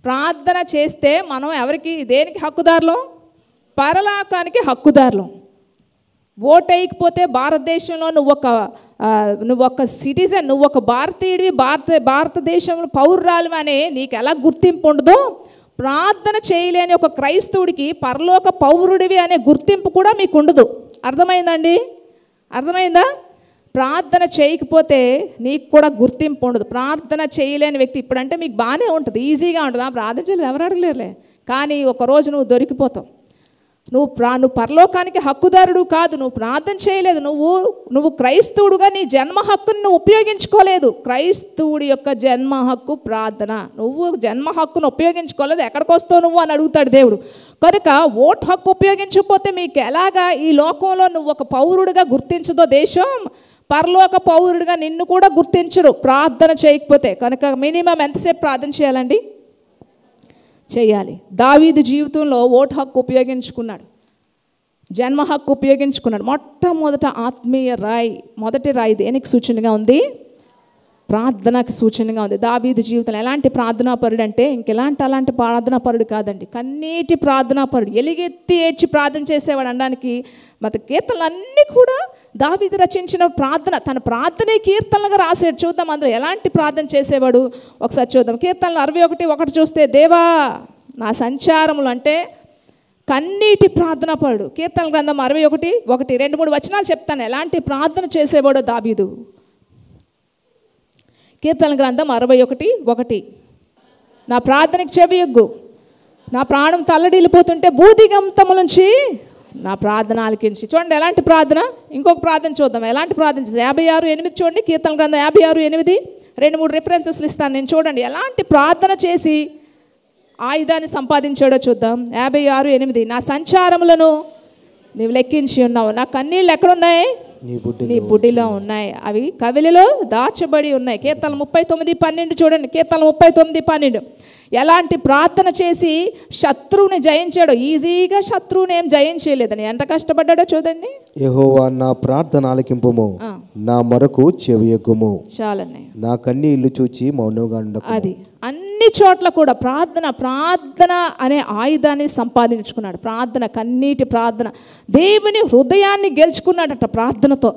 ప్రార్థన చేస్తే మనం ఎవరికి, దేనికి హక్కుదారులం? పరలోకానికి హక్కుదారులం. ఓటు వేయకపోతే భారతదేశంలో నువ్వు ఒక సిటిజన్, నువ్వు ఒక భారతీయుడివి, భారతదేశంలో పౌరురాలు అనే నీకు ఎలా గుర్తింపు ఉండదో, ప్రార్థన చేయలేని ఒక క్రైస్తవుడికి పరలోక పౌరుడివి అనే గుర్తింపు కూడా మీకు ఉండదు. అర్థమైందండి? అర్థమైందా? ప్రార్థన చేయకపోతే నీకు కూడా గుర్తింపు ఉండదు. ప్రార్థన చేయలేని వ్యక్తి, ఇప్పుడంటే మీకు బాగానే ఉంటుంది, ఈజీగా ఉంటుంది, ప్రార్థన చేయలేదు ఎవరు అడగలేరులే, కానీ ఒకరోజు నువ్వు దొరికిపోతావు. నువ్వు పరలోకానికి హక్కుదారుడు కాదు, నువ్వు ప్రార్థన చేయలేదు, నువ్వు క్రైస్తవుడుగా నీ జన్మ హక్కుని నువ్వు ఉపయోగించుకోలేదు. క్రైస్తవుడి యొక్క జన్మ హక్కు ప్రార్థన. నువ్వు జన్మ హక్కును ఉపయోగించుకోలేదు, ఎక్కడికి వస్తావు నువ్వు అని అడుగుతాడు దేవుడు. కనుక ఓటు హక్కు ఉపయోగించకపోతే మీకు ఎలాగా ఈ లోకంలో నువ్వు ఒక పౌరుడిగా గుర్తించదో దేశం, పరలోక పౌరుడిగా నిన్ను కూడా గుర్తించరు ప్రార్థన చేయకపోతే. కనుక మినిమం ఎంతసేపు ప్రార్థన చేయాలండి? చేయాలి. దావీదు జీవితంలో ఓటు హక్కు ఉపయోగించుకున్నాడు, జన్మ హక్కు ఉపయోగించుకున్నాడు. మొట్టమొదట ఆత్మీయ రాయి, మొదటి రాయి దేనికి సూచనగా ఉంది? ప్రార్థనకు సూచనగా ఉంది. దావీదు జీవితంలో ఎలాంటి ప్రార్థనాపరుడు అంటే అలాంటి ప్రార్థనాపరుడు కాదండి, కన్నీటి ప్రార్థనాపరుడు, ఎలుగెత్తి ఏడ్చి ప్రార్థన చేసేవాడు అనడానికి మన కీర్తనలన్నీ కూడా దావీదు రచించిన ప్రార్థన, తన ప్రార్థనే కీర్తనలుగా రాసాడు. చూద్దాం అందులో ఎలాంటి ప్రార్థన చేసేవాడు ఒకసారి చూద్దాం. కీర్తనలు 61:1 చూస్తే, దేవా నా సంచారములు అంటే కన్నీటి ప్రార్థనాపరుడు. కీర్తన గ్రంథం 61:1 2-3 వచనాలు చెప్తాను ఎలాంటి ప్రార్థన చేసేవాడో దావీదు. కీర్తన గ్రంథం 61:1 నా ప్రార్థనకి చెవియొగ్గు, నా ప్రాణం తల్లడిల్లిపోతుంటే భూదిగంతము నుంచి నా ప్రార్థన ఆలకించి. చూడండి ఎలాంటి ప్రార్థన. ఇంకొక ప్రార్థన చూద్దాం ఎలాంటి ప్రార్థన. 56:8 చూడండి. కీర్తన గ్రంథం 56:8 2-3 రిఫరెన్సెస్లు ఇస్తాను నేను. చూడండి ఎలాంటి ప్రార్థన చేసి ఆయుధాన్ని సంపాదించాడో చూద్దాం. 56:8 నా సంచారములను నీవు లెక్కించి ఉన్నావు, నా కన్నీళ్ళు ఎక్కడున్నాయి? నీ బుడ్డిలో ఉన్నాయి, అవి కవిలిలో దాచబడి ఉన్నాయి. కీర్తన 39:12 చూడండి. కీర్తన 39:12 ఎలాంటి ప్రార్థన చేసి శత్రువుని జయించాడో. ఈజీగా శత్రువుని ఏం జయించలేదని ఎంత కష్టపడ్డాడో చూడండి. యెహోవా నా ప్రార్థన ఆలకింపుము, నా మొరకు చెవియొగ్గుము, చాలండి, నా కన్నీళ్లు చూచి మౌనంగా ఉండకు. అది అన్ని చోట్ల కూడా ప్రార్థన అనే ఆయుధాన్ని సంపాదించుకున్నాడు. ప్రార్థన, కన్నీటి ప్రార్థన. దేవుని హృదయాన్ని గెలుచుకున్నాడట ప్రార్థనతో.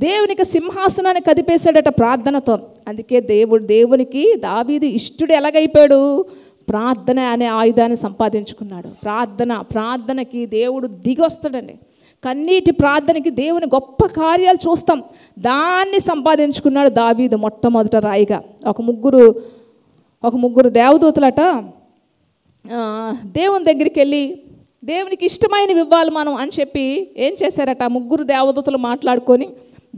దేవునికి సింహాసనాన్ని కదిపేశాడట ప్రార్థనతో. అందుకే దేవునికి దావీదు ఇష్టుడు ఎలాగైపోయాడు? ప్రార్థన అనే ఆయుధాన్ని సంపాదించుకున్నాడు. ప్రార్థనకి దేవుడు దిగి వస్తాడండి. కన్నీటి ప్రార్థనకి దేవుని గొప్ప కార్యాలు చూస్తాం. దాన్ని సంపాదించుకున్నాడు దావీదు మొట్టమొదట రాయిగా. ఒక ముగ్గురు దేవదూతలట దేవుని దగ్గరికి వెళ్ళి దేవునికి ఇష్టమైనవి ఇవ్వాలి మనం అని చెప్పి ఏం చేశారట, ముగ్గురు దేవదూతలు మాట్లాడుకొని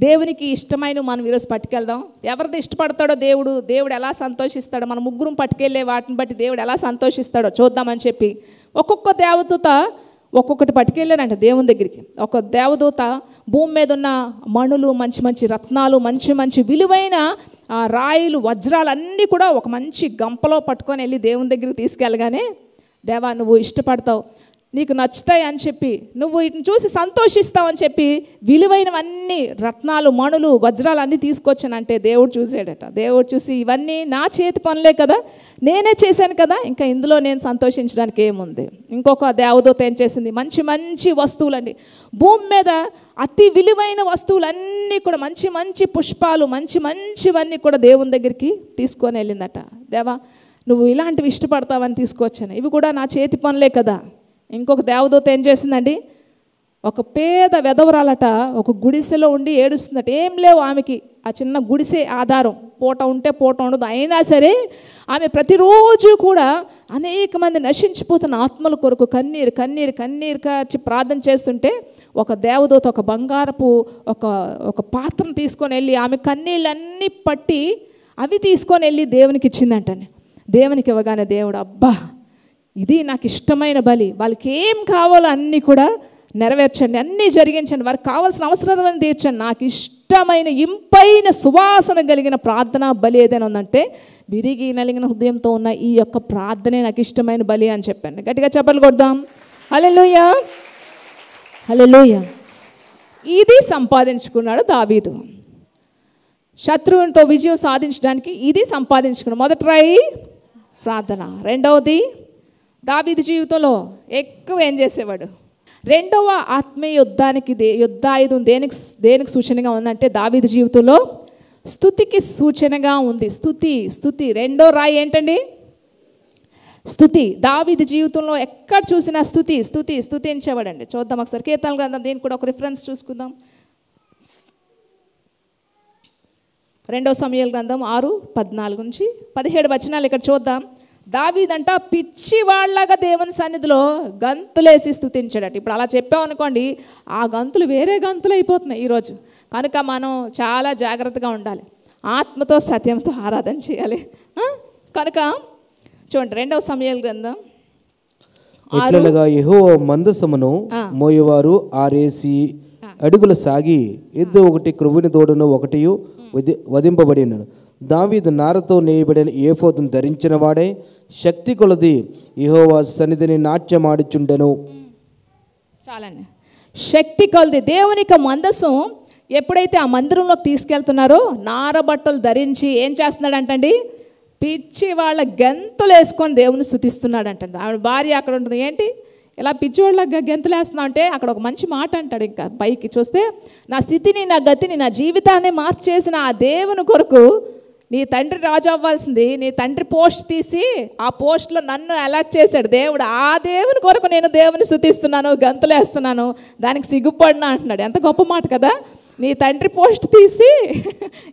దేవునికి ఇష్టమైనవి మనం ఈరోజు పట్టుకెళ్దాం, ఎవరిది ఇష్టపడతాడో దేవుడు ఎలా సంతోషిస్తాడో, మన ముగ్గురం పట్టుకెళ్ళే వాటిని బట్టి దేవుడు ఎలా సంతోషిస్తాడో చూద్దామని చెప్పి ఒక్కొక్క దేవదూత ఒక్కొక్కటి పట్టుకెళ్ళానంట దేవుని దగ్గరికి. ఒక దేవదూత భూమి మీద ఉన్న మణులు, మంచి మంచి రత్నాలు, మంచి మంచి విలువైన రాయిలు, వజ్రాలు అన్నీ కూడా ఒక మంచి గంపలో పట్టుకొని వెళ్ళి దేవుని దగ్గరికి తీసుకెళ్ళగానే, దేవా నువ్వు ఇష్టపడతావు, నీకు నచ్చుతాయి అని చెప్పి, నువ్వు వీటిని చూసి సంతోషిస్తావు అని చెప్పి విలువైనవన్నీ రత్నాలు, మణులు, వజ్రాలు అన్నీ తీసుకొచ్చానంటే దేవుడు చూసాడట. దేవుడు చూసి ఇవన్నీ నా చేతి పనులే కదా, నేనే చేశాను కదా, ఇంకా ఇందులో నేను సంతోషించడానికి ఏముంది. ఇంకొక దేవదూత ఏం చేసింది, మంచి మంచి వస్తువులండి, భూమి మీద అతి విలువైన వస్తువులన్నీ కూడా, మంచి మంచి పుష్పాలు, మంచి మంచివన్నీ కూడా దేవుని దగ్గరికి తీసుకొని వెళ్ళిందట. దేవా నువ్వు ఇలాంటివి ఇష్టపడతావని తీసుకొచ్చాను, ఇవి కూడా నా చేతి పనులే కదా. ఇంకొక దేవదూత ఏం చేసిందండి, ఒక పేద వెధవరాలట ఒక గుడిసెలో ఉండి ఏడుస్తుందట. ఏం లేవు ఆమెకి, ఆ చిన్న గుడిసె ఆధారం, పూట ఉంటే పూట ఉండదు. అయినా సరే ఆమె ప్రతిరోజు కూడా అనేక మంది నశించిపోతున్న ఆత్మల కొరకు కన్నీరు కన్నీరు కన్నీరు కాచి ప్రార్థన చేస్తుంటే ఒక దేవదూత ఒక బంగారపు ఒక పాత్రను తీసుకొని వెళ్ళి ఆమె కన్నీళ్ళన్నీ పట్టి అవి తీసుకొని వెళ్ళి దేవునికి ఇచ్చిందంటండి. దేవునికి ఇవ్వగానే దేవుడు, అబ్బా ఇది నాకు ఇష్టమైన బలి, వాళ్ళకి ఏం కావాలో అన్నీ కూడా నెరవేర్చండి, అన్నీ జరిగించండి, వారికి కావాల్సిన అవసరాలను తీర్చండి, నాకు ఇష్టమైన ఇంపైన సువాసన కలిగిన ప్రార్థన బలి ఏదైనా ఉందంటే విరిగి నలిగిన హృదయంతో ఉన్న ఈ యొక్క ప్రార్థనే నాకు ఇష్టమైన బలి అని చెప్పాను. గట్టిగా చెప్పలు కొడదాం. హల్లెలూయా, హల్లెలూయా. ఇది సంపాదించుకున్నాడు దావీదు. శత్రువునితో విజయం సాధించడానికి ఇది సంపాదించుకున్నాడు. మొదటి రాయి ప్రార్థన. రెండవది దావీదు జీవితంలో ఎక్కువ ఏం చేసేవాడు, రెండవ ఆత్మీయ యుద్ధాయుధం దేనికి సూచనగా ఉందంటే దావీదు జీవితంలో స్తుతికి సూచనగా ఉంది. స్తుతి రెండో రాయి ఏంటండి, స్తుతి. దావీదు జీవితంలో ఎక్కడ చూసినా స్తుతించేవాడండి. చూద్దాం ఒకసారి కీర్తనల గ్రంథం, దీనికి కూడా ఒక రిఫరెన్స్ చూసుకుందాం. 2 సమూయేలు గ్రంథం 6:14-17 వచనాలు ఇక్కడ చూద్దాం. దావీదంట పిచ్చి వాళ్ళగా దేవుని సన్నిధిలో గంతులేసి స్తుతించాడట. ఇప్పుడు అలా చెప్పామనుకోండి, ఆ గంతులు వేరే గంతులు అయిపోతున్నాయి ఈరోజు. కనుక మనం చాలా జాగ్రత్తగా ఉండాలి, ఆత్మతో సత్యంతో ఆరాధన చేయాలి. కనుక చూడండి 2 సమూయేలు గ్రంథం. ఎట్లనగా యెహోవా మందసమును మోయేవారు 6 అడుగులు సాగి, ఎద్దు ఒకటి, క్రొవ్వుని దూడను ఒకటి వధింపబడినను. దావీదు నారతో నేయబడిన ఏఫోదును ధరించిన వాడే శక్తి కొలది యెహోవా సన్నిధిని నాట్యమాడుచుండెను. చాలండి, శక్తి కొలది దేవునికి మందసం ఎప్పుడైతే ఆ మందిరంలోకి తీసుకెళ్తున్నారో నారబట్టలు ధరించి ఏం చేస్తున్నాడంటండి, పిచ్చి వాళ్ళ గెంతులు వేసుకొని దేవుని స్తుతిస్తున్నాడంటండి. ఆవిడ భార్య అక్కడ ఉంటుంది, ఏంటి ఇలా పిచ్చివాళ్ళ గెంతులు వేస్తున్నావు అంటే అక్కడ ఒక మంచి మాట అంటాడు. ఇంకా పైకి చూస్తే, నా స్థితిని, నా గతిని, నా జీవితాన్ని మార్చేసిన ఆ దేవుని కొరకు నీ తండ్రి రాజు అవ్వాల్సింది, నీ తండ్రి పోస్ట్ తీసి ఆ పోస్ట్లో నన్ను అలర్ట్ చేశాడు దేవుడు. ఆ దేవుని కొరకు నేను దేవుని స్తుతిస్తున్నాను, గంతులు వేస్తున్నాను, దానికి సిగ్గుపడినా అంటున్నాడు. ఎంత గొప్ప మాట కదా. నీ తండ్రి పోస్ట్ తీసి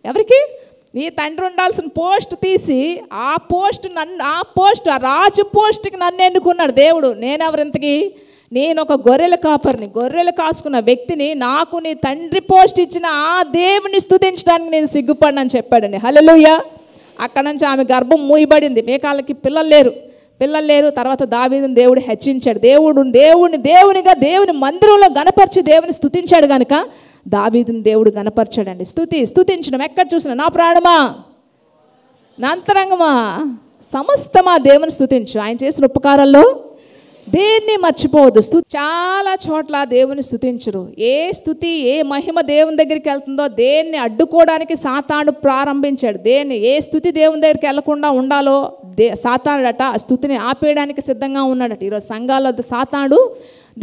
ఎవరికి, నీ తండ్రి ఉండాల్సిన పోస్ట్ తీసి ఆ పోస్ట్ నన్ను, ఆ రాజు పోస్ట్కి నన్ను ఎన్నుకున్నాడు దేవుడు. నేనెవరింతకి, నేను ఒక గొర్రెల కాపరిని, గొర్రెలు కాసుకున్న వ్యక్తిని, నాకు నీ తండ్రి పోస్ట్ ఇచ్చిన ఆ దేవుని స్తుతించడానికి నేను సిగ్గుపడినని చెప్పాడండి. హల్లెలూయా. అక్కడ నుంచి ఆమె గర్భం మూయబడింది. మీకాళ్ళకి పిల్లలు లేరు. తర్వాత దావీదుని దేవుడు హెచ్చించాడు. దేవునిగా దేవుని మందిరంలో గణపరిచి దేవుని స్తుతించాడు కనుక దావీదుని దేవుడు గణపరచాడండి. స్తుతించడం ఎక్కడ చూసినా, నా ప్రాణమా, నా అంతరంగమా, సమస్తమా దేవుని స్తుతించు, ఆయన చేసిన ఉపకారాల్లో దేన్ని మర్చిపోవద్దు. చాలా చోట్ల దేవుని స్తుతించరు. ఏ స్తుతి, ఏ మహిమ దేవుని దగ్గరికి వెళ్తుందో దేన్ని అడ్డుకోవడానికి సాతాను ప్రారంభించాడు. ఏ స్తుతి దేవుని దగ్గరికి వెళ్లకుండా ఉండాలో సాతానుడట ఆ స్తుతిని ఆపేయడానికి సిద్ధంగా ఉన్నాడట. ఈరోజు సంఘాల్లో సాతానుడు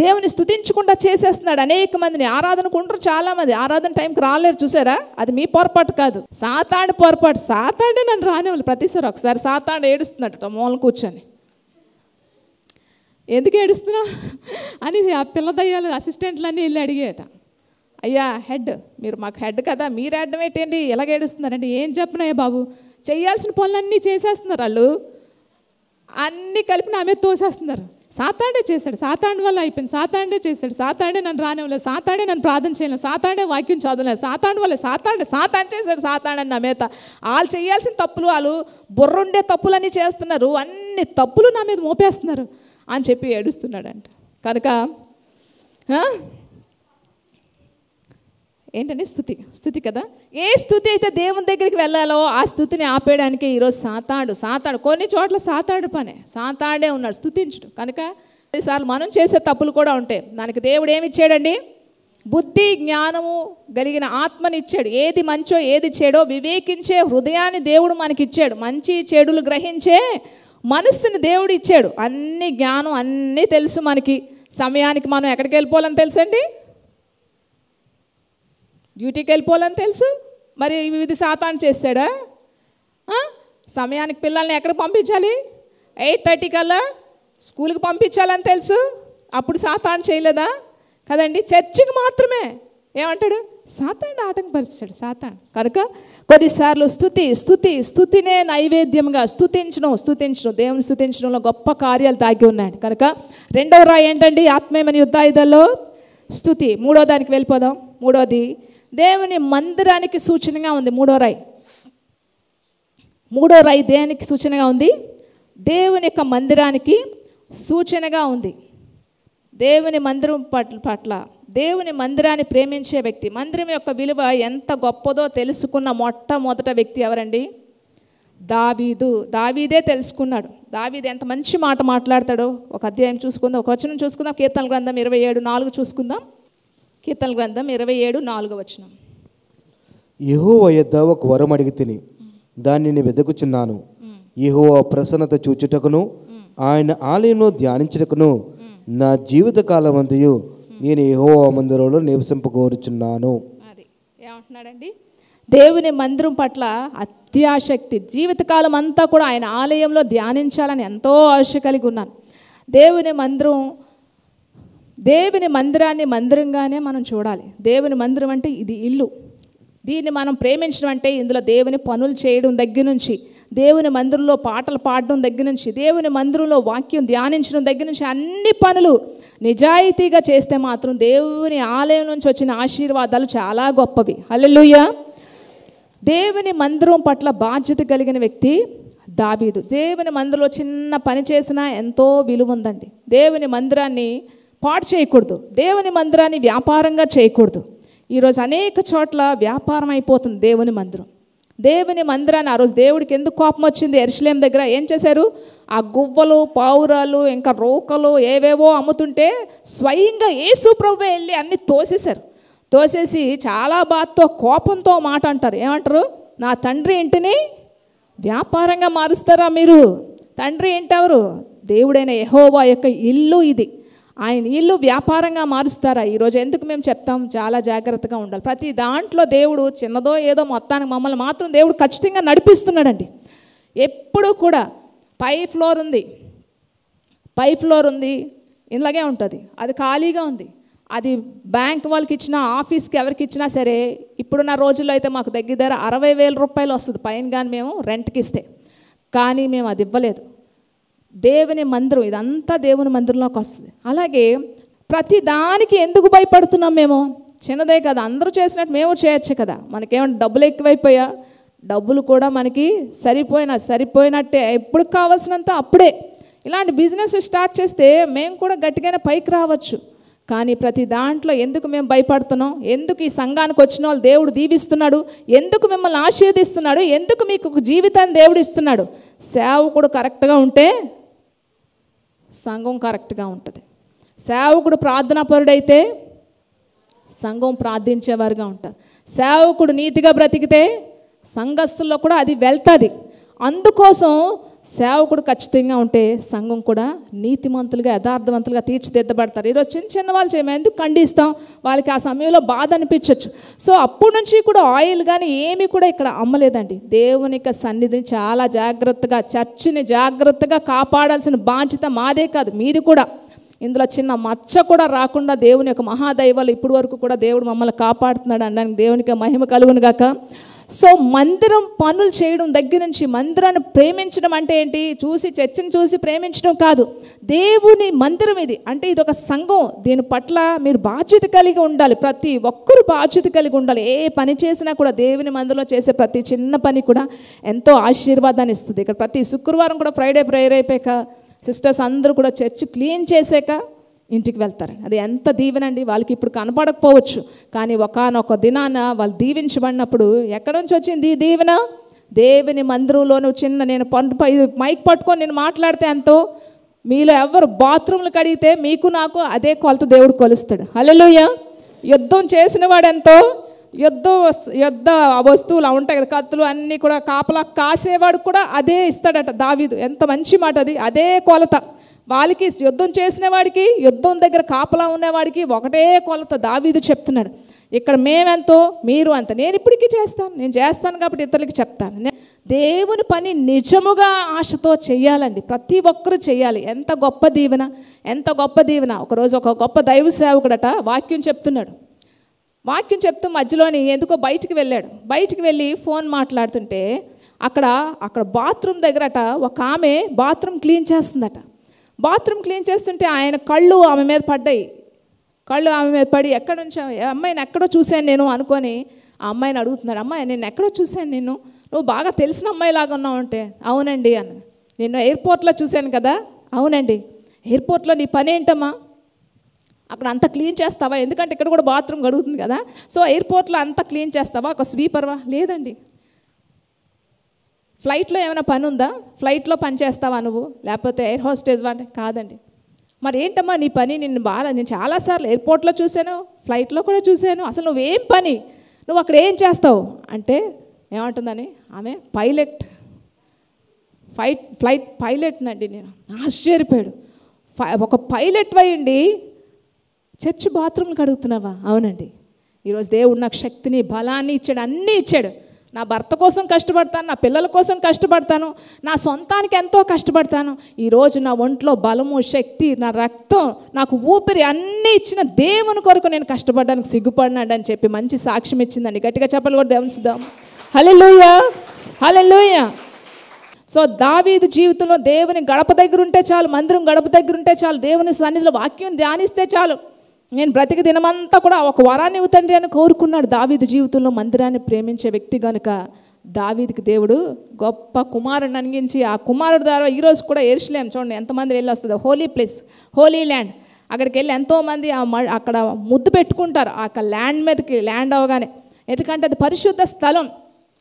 దేవుని స్తుతించకుండా చేసేస్తున్నాడు. అనేక మందిని ఆరాధనకు ఉంటారు, చాలామంది ఆరాధన టైంకి రాలేరు. చూసారా, అది మీ పొరపాటు కాదు, సాతాను పొరపాటు. సాతాడే నన్ను రానివ్వాలి. ప్రతిసారి ఒకసారి సాతాను ఏడుస్తున్నాడట మూల కూర్చొని. ఎందుకు ఏడుస్తున్నా అని ఆ పిల్ల దయ్యాలు అసిస్టెంట్లన్నీ వెళ్ళి అడిగేట. అయ్యా హెడ్, మీరు మాకు హెడ్ కదా, మీరు అడ్డం ఏంటండి ఎలాగ ఏడుస్తున్నారంటే, ఏం చెప్పినాయా బాబు, చేయాల్సిన పనులన్నీ చేసేస్తున్నారు వాళ్ళు, అన్నీ కలిపి నా మీద తోసేస్తున్నారు. సాతాడే చేశాడు, సాతాండు వల్ల అయిపోయింది, సాతాండే చేశాడు, సాతాడే నన్ను రానివ్వలేదు, సాతాడే నన్ను ప్రార్థన చేయలేదు, సాతాడే వాక్యం చదవలేదు, సాతాండు వల్ల సాతాను చేశాడు, సాతాడని నా మీద. వాళ్ళు చేయాల్సిన తప్పులు, వాళ్ళు బుర్రుండే తప్పులన్నీ చేస్తున్నారు, అన్ని తప్పులు నా మీద మోపేస్తున్నారు అని చెప్పి ఏడుస్తున్నాడంట. కనుక ఏంటంటే స్తుతి కదా. ఏ స్తుతి అయితే దేవుని దగ్గరికి వెళ్ళాలో ఆ స్తుతిని ఆపేయడానికి ఈరోజు సాతాడు కొన్ని చోట్ల సాతాడే ఉన్నాడు స్తుతించుడు. కనుక కొన్నిసార్లు మనం చేసే తప్పులు కూడా ఉంటాయి. దానికి దేవుడు ఏమి ఇచ్చాడండి, బుద్ధి జ్ఞానము కలిగిన ఆత్మని ఇచ్చాడు. ఏది మంచో ఏది చెడో వివేకించే హృదయాన్ని దేవుడు మనకి ఇచ్చాడు. మంచి చెడులు గ్రహించే మనస్సుని దేవుడు ఇచ్చాడు. అన్ని జ్ఞానం అన్నీ తెలుసు మనకి. సమయానికి మనం ఎక్కడికి వెళ్ళిపోవాలని తెలుసండి, డ్యూటీకి వెళ్ళిపోవాలని తెలుసు. మరి ఇది సాతాను చేశాడా? సమయానికి పిల్లల్ని ఎక్కడికి పంపించాలి, 8:30 కల్లా స్కూల్కి పంపించాలని తెలుసు. అప్పుడు సాతాను చేయలేదా కదండి. చర్చికి మాత్రమే ఏమంటాడు, సాతాను ఆటంకపరిచాడు సాతాను. కనుక కొన్నిసార్లు స్తుతినే నైవేద్యంగా స్తుతించడం దేవుని స్తుతించడంలో గొప్ప కార్యాలు దాగి ఉన్నాయి. కనుక రెండవ రాయి ఏంటండి, ఆత్మీయమైన యుద్ధాయుధాల్లో స్తుతి. మూడో దానికి వెళ్ళిపోదాం. మూడోది దేవుని మందిరానికి సూచనగా ఉంది. మూడో రాయి దేనికి సూచనగా ఉంది, దేవుని యొక్క మందిరానికి సూచనగా ఉంది. దేవుని మందిరం పట్ల దేవుని మందిరాన్ని ప్రేమించే వ్యక్తి, మందిరం యొక్క విలువ ఎంత గొప్పదో తెలుసుకున్న మొట్టమొదట వ్యక్తి ఎవరండి, దావీదే తెలుసుకున్నాడు. దావీదు ఎంత మంచి మాట మాట్లాడతాడో ఒక అధ్యాయం చూసుకుందాం, ఒక వచనం చూసుకుందాం. కీర్తనల గ్రంథం 27:4 చూసుకుందాం. కీర్తనల గ్రంథం 27:4 యెహోవా యొద్ద ఒక వరం అడిగి తిని దానిని వెదకుచున్నాను. యెహోవా ప్రసన్నత చూచుటకును ఆయన ఆలయంలో ధ్యానించుటకును నా జీవిత కాలమంతయు నేను యెహోవా మందిరంలో నివసింపగోరుచున్నాను. అది ఏమంటున్నాడండి, దేవుని మందిరం పట్ల అత్యాసక్తి, జీవితకాలం అంతా కూడా ఆయన ఆలయంలో ధ్యానించాలని ఎంతో ఆశ కలిగి ఉన్నాను. దేవుని మందిరాన్ని మందిరంగానే మనం చూడాలి. దేవుని మందిరం అంటే ఇది ఇల్లు. దీన్ని మనం ప్రేమించడం అంటే ఇందులో దేవుని పనులు చేయడం దగ్గర నుంచి, దేవుని మందిరంలో పాటలు పాడడం దగ్గర నుంచి, దేవుని మందిరంలో వాక్యం ధ్యానించడం దగ్గర నుంచి అన్ని పనులు నిజాయితీగా చేస్తే మాత్రం దేవుని ఆలయం నుంచి వచ్చిన ఆశీర్వాదాలు చాలా గొప్పవి. హల్లెలూయా. దేవుని మందిరం పట్ల బాధ్యత కలిగిన వ్యక్తి దావీదు. దేవుని మందిరంలో చిన్న పని చేసినా ఎంతో విలువ ఉందండి. దేవుని మందిరాన్ని పాడు చేయకూడదు, దేవుని మందిరాన్ని వ్యాపారంగా చేయకూడదు. ఈరోజు అనేక చోట్ల వ్యాపారం అయిపోతుంది దేవుని మందిరాన్ని. ఆ రోజు దేవుడికి ఎందుకు కోపం వచ్చింది, యెరూషలేము దగ్గర ఏం చేశారు, ఆ గువ్వలు పావురాలు ఇంకా రోకలు ఏవేవో అమ్ముతుంటే స్వయంగా యేసు ప్రభువే వెళ్ళి అన్ని తోసేసి చాలా బాధతో కోపంతో మాట అంటారు. ఏమంటారు? నా తండ్రి ఇంటిని వ్యాపారంగా మారుస్తారా మీరు? తండ్రి ఇంటి ఎవరు? దేవుడైన యెహోవా యొక్క ఇల్లు ఇది. ఆయన ఇల్లు వ్యాపారంగా మారుస్తారా? ఈరోజు ఎందుకు మేము చెప్తాం? చాలా జాగ్రత్తగా ఉండాలి. ప్రతి దాంట్లో దేవుడు చిన్నదో ఏదో మొత్తానికి మమ్మల్ని మాత్రం దేవుడు ఖచ్చితంగా నడిపిస్తున్నాడండి. ఎప్పుడు కూడా పై ఫ్లోర్ ఉంది, ఇలాగే ఉంటుంది, అది ఖాళీగా ఉంది. అది బ్యాంక్ వాళ్ళకి ఇచ్చినా, ఆఫీస్కి ఎవరికి ఇచ్చినా సరే, ఇప్పుడున్న రోజుల్లో అయితే మాకు దగ్గర 60,000 రూపాయలు వస్తుంది పైన కానీ మేము రెంట్కి ఇస్తే. కానీ మేము అది ఇవ్వలేదు. దేవుని మందిరం, ఇదంతా దేవుని మందిరంలోకి వస్తుంది. అలాగే ప్రతి దానికి ఎందుకు భయపడుతున్నాం మేము? చిన్నదే కదా, అందరూ చేసినట్టు మేము చేయొచ్చు కదా. మనకేమంటే డబ్బులు ఎక్కువైపోయా? డబ్బులు కూడా మనకి సరిపోయినట్టే, ఎప్పుడు కావాల్సినంత అప్పుడే. ఇలాంటి బిజినెస్ స్టార్ట్ చేస్తే మేము కూడా గట్టిగానే పైకి రావచ్చు. కానీ ప్రతి దాంట్లో ఎందుకు మేము భయపడుతున్నాం? ఎందుకు ఈ సంఘానికి వచ్చిన వాళ్ళు దేవుడు దీవిస్తున్నాడు? ఎందుకు మిమ్మల్ని ఆశీర్వదిస్తున్నాడు? ఎందుకు మీకు ఒక జీవితాన్ని దేవుడు ఇస్తున్నాడు? సేవకుడు కరెక్ట్గా ఉంటే సంఘం కరెక్ట్గా ఉంటుంది. సేవకుడు ప్రార్థనాపరుడైతే సంఘం ప్రార్థించేవారుగా ఉంటారు. సేవకుడు నీతిగా బ్రతికితే సంఘస్థుల్లో కూడా అది వెళ్తుంది. అందుకోసం సేవకుడు ఖచ్చితంగా ఉంటే సంఘం కూడా నీతిమంతులుగా, యథార్థవంతులుగా తీర్చిదిద్దబడతారు. ఈరోజు చిన్న వాళ్ళు చేయమే ఎందుకు ఖండిస్తాం? వాళ్ళకి ఆ సమయంలో బాధ అనిపించవచ్చు. సో అప్పటి నుంచి కూడా ఆయిల్ కానీ ఏమీ కూడా ఇక్కడ అమ్మలేదండి. దేవుని యొక్క సన్నిధిని చాలా జాగ్రత్తగా, చర్చిని జాగ్రత్తగా కాపాడాల్సిన బాధ్యత మాదే కాదు, మీది కూడా. ఇందులో చిన్న మచ్చ కూడా రాకుండా దేవుని యొక్క మహాదైవాలు ఇప్పటి వరకు కూడా దేవుడు మమ్మల్ని కాపాడుతున్నాడు అనడానికి దేవునికి మహిమ కలుగును గాక. సో మందిరం పనులు చేయడం దగ్గర నుంచి మందిరాన్ని ప్రేమించడం అంటే ఏంటి? చర్చిని చూసి ప్రేమించడం కాదు. దేవుని మందిరం ఇది అంటే ఇది ఒక సంఘం. దీని పట్ల మీరు బాధ్యత కలిగి ఉండాలి. ప్రతి ఒక్కరు బాధ్యత కలిగి ఉండాలి. ఏ పని చేసినా కూడా దేవుని మందిరంలో చేసే ప్రతి చిన్న పని కూడా ఎంతో ఆశీర్వాదాన్ని ఇస్తుంది. ఇక్కడ ప్రతి శుక్రవారం కూడా ఫ్రైడే ప్రేయర్ అయిపోయాక సిస్టర్స్ అందరూ కూడా చర్చ్ క్లీన్ చేసాక ఇంటికి వెళ్తారు. అది ఎంత దీవెనండి. వాళ్ళకి ఇప్పుడు కనపడకపోవచ్చు, కానీ ఒకానొక దినాన వాళ్ళు దీవించబడినప్పుడు ఎక్కడి నుంచి వచ్చింది ఈ దీవెన? దేవుని మందిరంలోనూ నేను మైక్ పట్టుకొని నేను మాట్లాడితే ఎంతో, మీలో ఎవరు బాత్రూమ్లు కడిగితే మీకు నాకు అదే కొలత దేవుడు కొలుస్తాడు. హల్లెలూయా. యుద్ధం చేసిన వాడు ఎంతో, యుద్ధ వస్తువులు ఉంటాయి కదా, కత్తులు అన్నీ కూడా కాపలా కాసేవాడు కూడా అదే ఇస్తాడట దావీదు. ఎంత మంచి మాట అది. అదే కొలత వాళ్ళకి, యుద్ధం చేసిన వాడికి, యుద్ధం దగ్గర కాపలా ఉన్నవాడికి ఒకటే కొలత దావీదు చెప్తున్నాడు. ఇక్కడ మేమెంతో మీరు అంత. నేను ఇప్పటికీ నేను చేస్తాను కాబట్టి ఇతరులకి చెప్తాను. దేవుని పని నిజముగా ఆశతో చెయ్యాలండి. ప్రతి ఒక్కరూ చెయ్యాలి. ఎంత గొప్ప దీవెన, ఎంత గొప్ప దీవెన. ఒకరోజు ఒక గొప్ప దైవ సేవకుడట వాక్యం చెప్తూ మధ్యలోని ఎందుకో బయటికి వెళ్ళాడు. బయటికి వెళ్ళి ఫోన్ మాట్లాడుతుంటే అక్కడ బాత్రూమ్ దగ్గరట ఒక ఆమె బాత్రూమ్ క్లీన్ చేస్తుందట. బాత్రూమ్ క్లీన్ చేస్తుంటే ఆయన కళ్ళు ఆమె మీద పడ్డాయి. ఎక్కడి నుంచో, అమ్మాయిని ఎక్కడో చూశాను నేను అనుకొని ఆ అమ్మాయిని అడుగుతున్నాడు. అమ్మాయి నేను ఎక్కడో చూశాను నిన్ను, నువ్వు బాగా తెలిసిన అమ్మాయిలాగా ఉన్నావు అంటే, అవునండి అన్న. నిన్ను ఎయిర్పోర్ట్లో చూశాను కదా. అవునండి. ఎయిర్పోర్ట్లో నీ పని ఏంటమ్మా? అక్కడ అంతా క్లీన్ చేస్తావా? ఎందుకంటే ఇక్కడ కూడా బాత్రూమ్ గడుగుతుంది కదా. సో ఎయిర్పోర్ట్లో అంతా క్లీన్ చేస్తావా? ఒక స్వీపర్వా? లేదండి. ఫ్లైట్లో ఏమైనా పని ఉందా? ఫ్లైట్లో పని చేస్తావా నువ్వు? లేకపోతే ఎయిర్ హోస్టేజ్వా అంటే కాదండి. మరి ఏంటమ్మా నీ పని? నేను చాలాసార్లు ఎయిర్పోర్ట్లో చూశాను, ఫ్లైట్లో కూడా చూశాను. అసలు నువ్వేం పని, నువ్వు అక్కడ ఏం చేస్తావు అంటే ఏమంటుందని ఆమె ఫ్లైట్ పైలట్ నండి. నేను ఆశ్చర్యపోయాడు. ఒక పైలట్ అయ్యండి చర్చ్ బాత్రూమ్లు కడుగుతున్నావా? అవునండి. ఈరోజు దేవుడు నాకు శక్తిని, బలాన్ని ఇచ్చాడు, అన్నీ ఇచ్చాడు. నా భర్త కోసం కష్టపడతాను, నా పిల్లల కోసం కష్టపడతాను, నా సొంతానికి ఎంతో కష్టపడతాను. ఈరోజు నా ఒంట్లో బలము, శక్తి, నా రక్తం, నాకు ఊపిరి అన్నీ ఇచ్చిన దేవుని కొరకు నేను కష్టపడడానికి సిగ్గుపడినాడు అని చెప్పి మంచి సాక్ష్యం ఇచ్చిందండి. గట్టిగా చెప్పాలి కూడా దేవుని చూద్దాం. హల్లెలూయా, హల్లెలూయా. సో దావీదు జీవితంలో దేవుని గడప దగ్గర ఉంటే చాలు, మందిరం గడప దగ్గర ఉంటే చాలు, దేవుని సన్నిధిలో వాక్యం ధ్యానిస్తే చాలు. నేను బ్రతికి దినమంతా కూడా ఒక వరాన్ని ఇవ్వుతండి అని కోరుకున్నాడు. దావీదు జీవితంలో మందిరాన్ని ప్రేమించే వ్యక్తి కనుక దావీదుకి దేవుడు గొప్ప కుమారుడిని అందించి, ఆ కుమారుడు ద్వారా ఈరోజు కూడా యెరూషలేము చూడండి ఎంతమంది వెళ్ళి వస్తుంది. Holy place, Holi land. అక్కడికి వెళ్ళి ఎంతోమంది అక్కడ ముద్దు పెట్టుకుంటారు ఆ ల్యాండ్ మీదకి, ల్యాండ్ అవగానే. ఎందుకంటే అది పరిశుద్ధ స్థలం,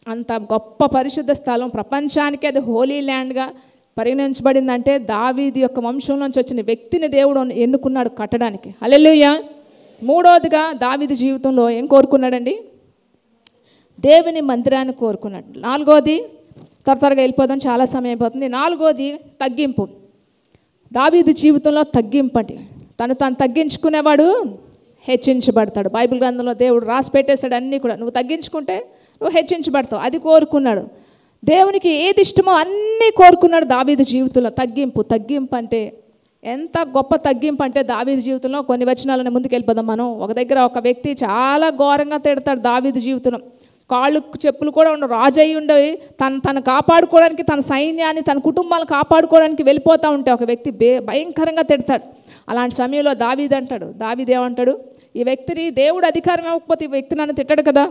అంత గొప్ప పరిశుద్ధ స్థలం, ప్రపంచానికి అది హోలీ ల్యాండ్గా పరిగణించబడిందంటే దావీదు యొక్క వంశం నుంచి వచ్చిన వ్యక్తిని దేవుడు ఎన్నుకున్నాడు కట్టడానికి. హల్లెలూయా. మూడవదిగా దావీదు జీవితంలో ఏం కోరుకున్నాడండి? దేవుని మందిరాన్ని కోరుకున్నాడు. నాలుగోది, త్వరగా వెళ్ళిపోదాం, చాలా సమయం అయిపోతుంది. నాలుగోది తగ్గింపు. దావీదు జీవితంలో తగ్గింపు అండి. తను తగ్గించుకునేవాడు హెచ్చించబడతాడు. బైబిల్ గ్రంథంలో దేవుడు రాసి పెట్టేశాడు అన్నీ కూడా. నువ్వు తగ్గించుకుంటే నువ్వు హెచ్చించబడతావు. అది కోరుకున్నాడు. దేవునికి ఏది ఇష్టమో అన్నీ కోరుకున్నాడు దావీదు జీవితంలో. తగ్గింపు అంటే ఎంత గొప్ప తగ్గింపు అంటే దావీదు జీవితంలో కొన్ని వచనాలను ముందుకు వెళ్ళిపోదాం మనం. ఒక దగ్గర ఒక వ్యక్తి చాలా ఘోరంగా తిడతాడు దావీదు జీవితంలో. కాళ్ళు చెప్పులు కూడా ఉండవు, రాజు అయి ఉండవి, తను కాపాడుకోవడానికి, తన సైన్యాన్ని, తన కుటుంబాలను కాపాడుకోవడానికి వెళ్ళిపోతూ ఉంటే ఒక వ్యక్తి భయంకరంగా తిడతాడు. అలాంటి సమయంలో దావీదు ఏమంటాడు? ఈ వ్యక్తిని దేవుడు అధికారం ఇవ్వకపోతే ఈ వ్యక్తి నన్ను తిట్టడు కదా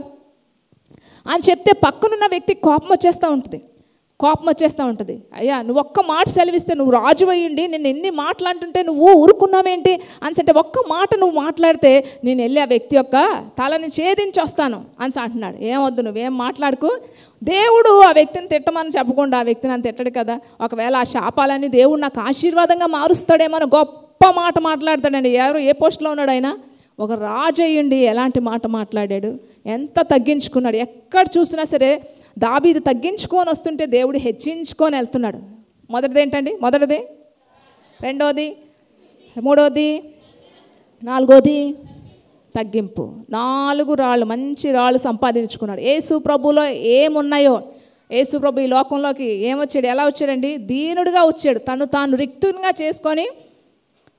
అని చెప్తే పక్కనున్న వ్యక్తికి కోపం వచ్చేస్తూ ఉంటుంది. అయ్యా, నువ్వు ఒక్క మాట సెలవిస్తే, నువ్వు రాజు అయ్యుండి నేను ఎన్ని మాట్లాడుతుంటే నువ్వు ఊరుకున్నావేంటి అని అంటే, ఒక్క మాట నువ్వు మాట్లాడితే నేను వెళ్ళి ఆ వ్యక్తి యొక్క తలని ఛేదించి వస్తాను అని అంటున్నాడు. ఏమొద్దు, నువ్వేం మాట్లాడుకు. దేవుడు ఆ వ్యక్తిని తిట్టమని చెప్పకుండా ఆ వ్యక్తిని నన్ను తిట్టడు కదా, ఒకవేళ ఆ శాపాలని దేవుడు నాకు ఆశీర్వాదంగా మారుస్తాడేమో అని గొప్ప మాట మాట్లాడతాడండి. ఏ పోస్ట్లో ఉన్నాడు ఆయన? ఒక రాజు అయ్యుండి ఎలాంటి మాట మాట్లాడాడు, ఎంత తగ్గించుకున్నాడు. ఎక్కడ చూసినా సరే దావీదు తగ్గించుకొని వస్తుంటే దేవుడు హెచ్చించుకొని వెళ్తున్నాడు. మొదటిది ఏంటండి? రెండోది, మూడోది, నాలుగోది తగ్గింపు. 4 రాళ్ళు, మంచి రాళ్ళు సంపాదించుకున్నాడు. యేసు ప్రభులో ఏమున్నాయో, యేసు ప్రభు ఈ లోకంలోకి ఏమొచ్చాడు, ఎలా వచ్చాడండి? దీనుడిగా వచ్చాడు. తాను రిక్తునిగా చేసుకొని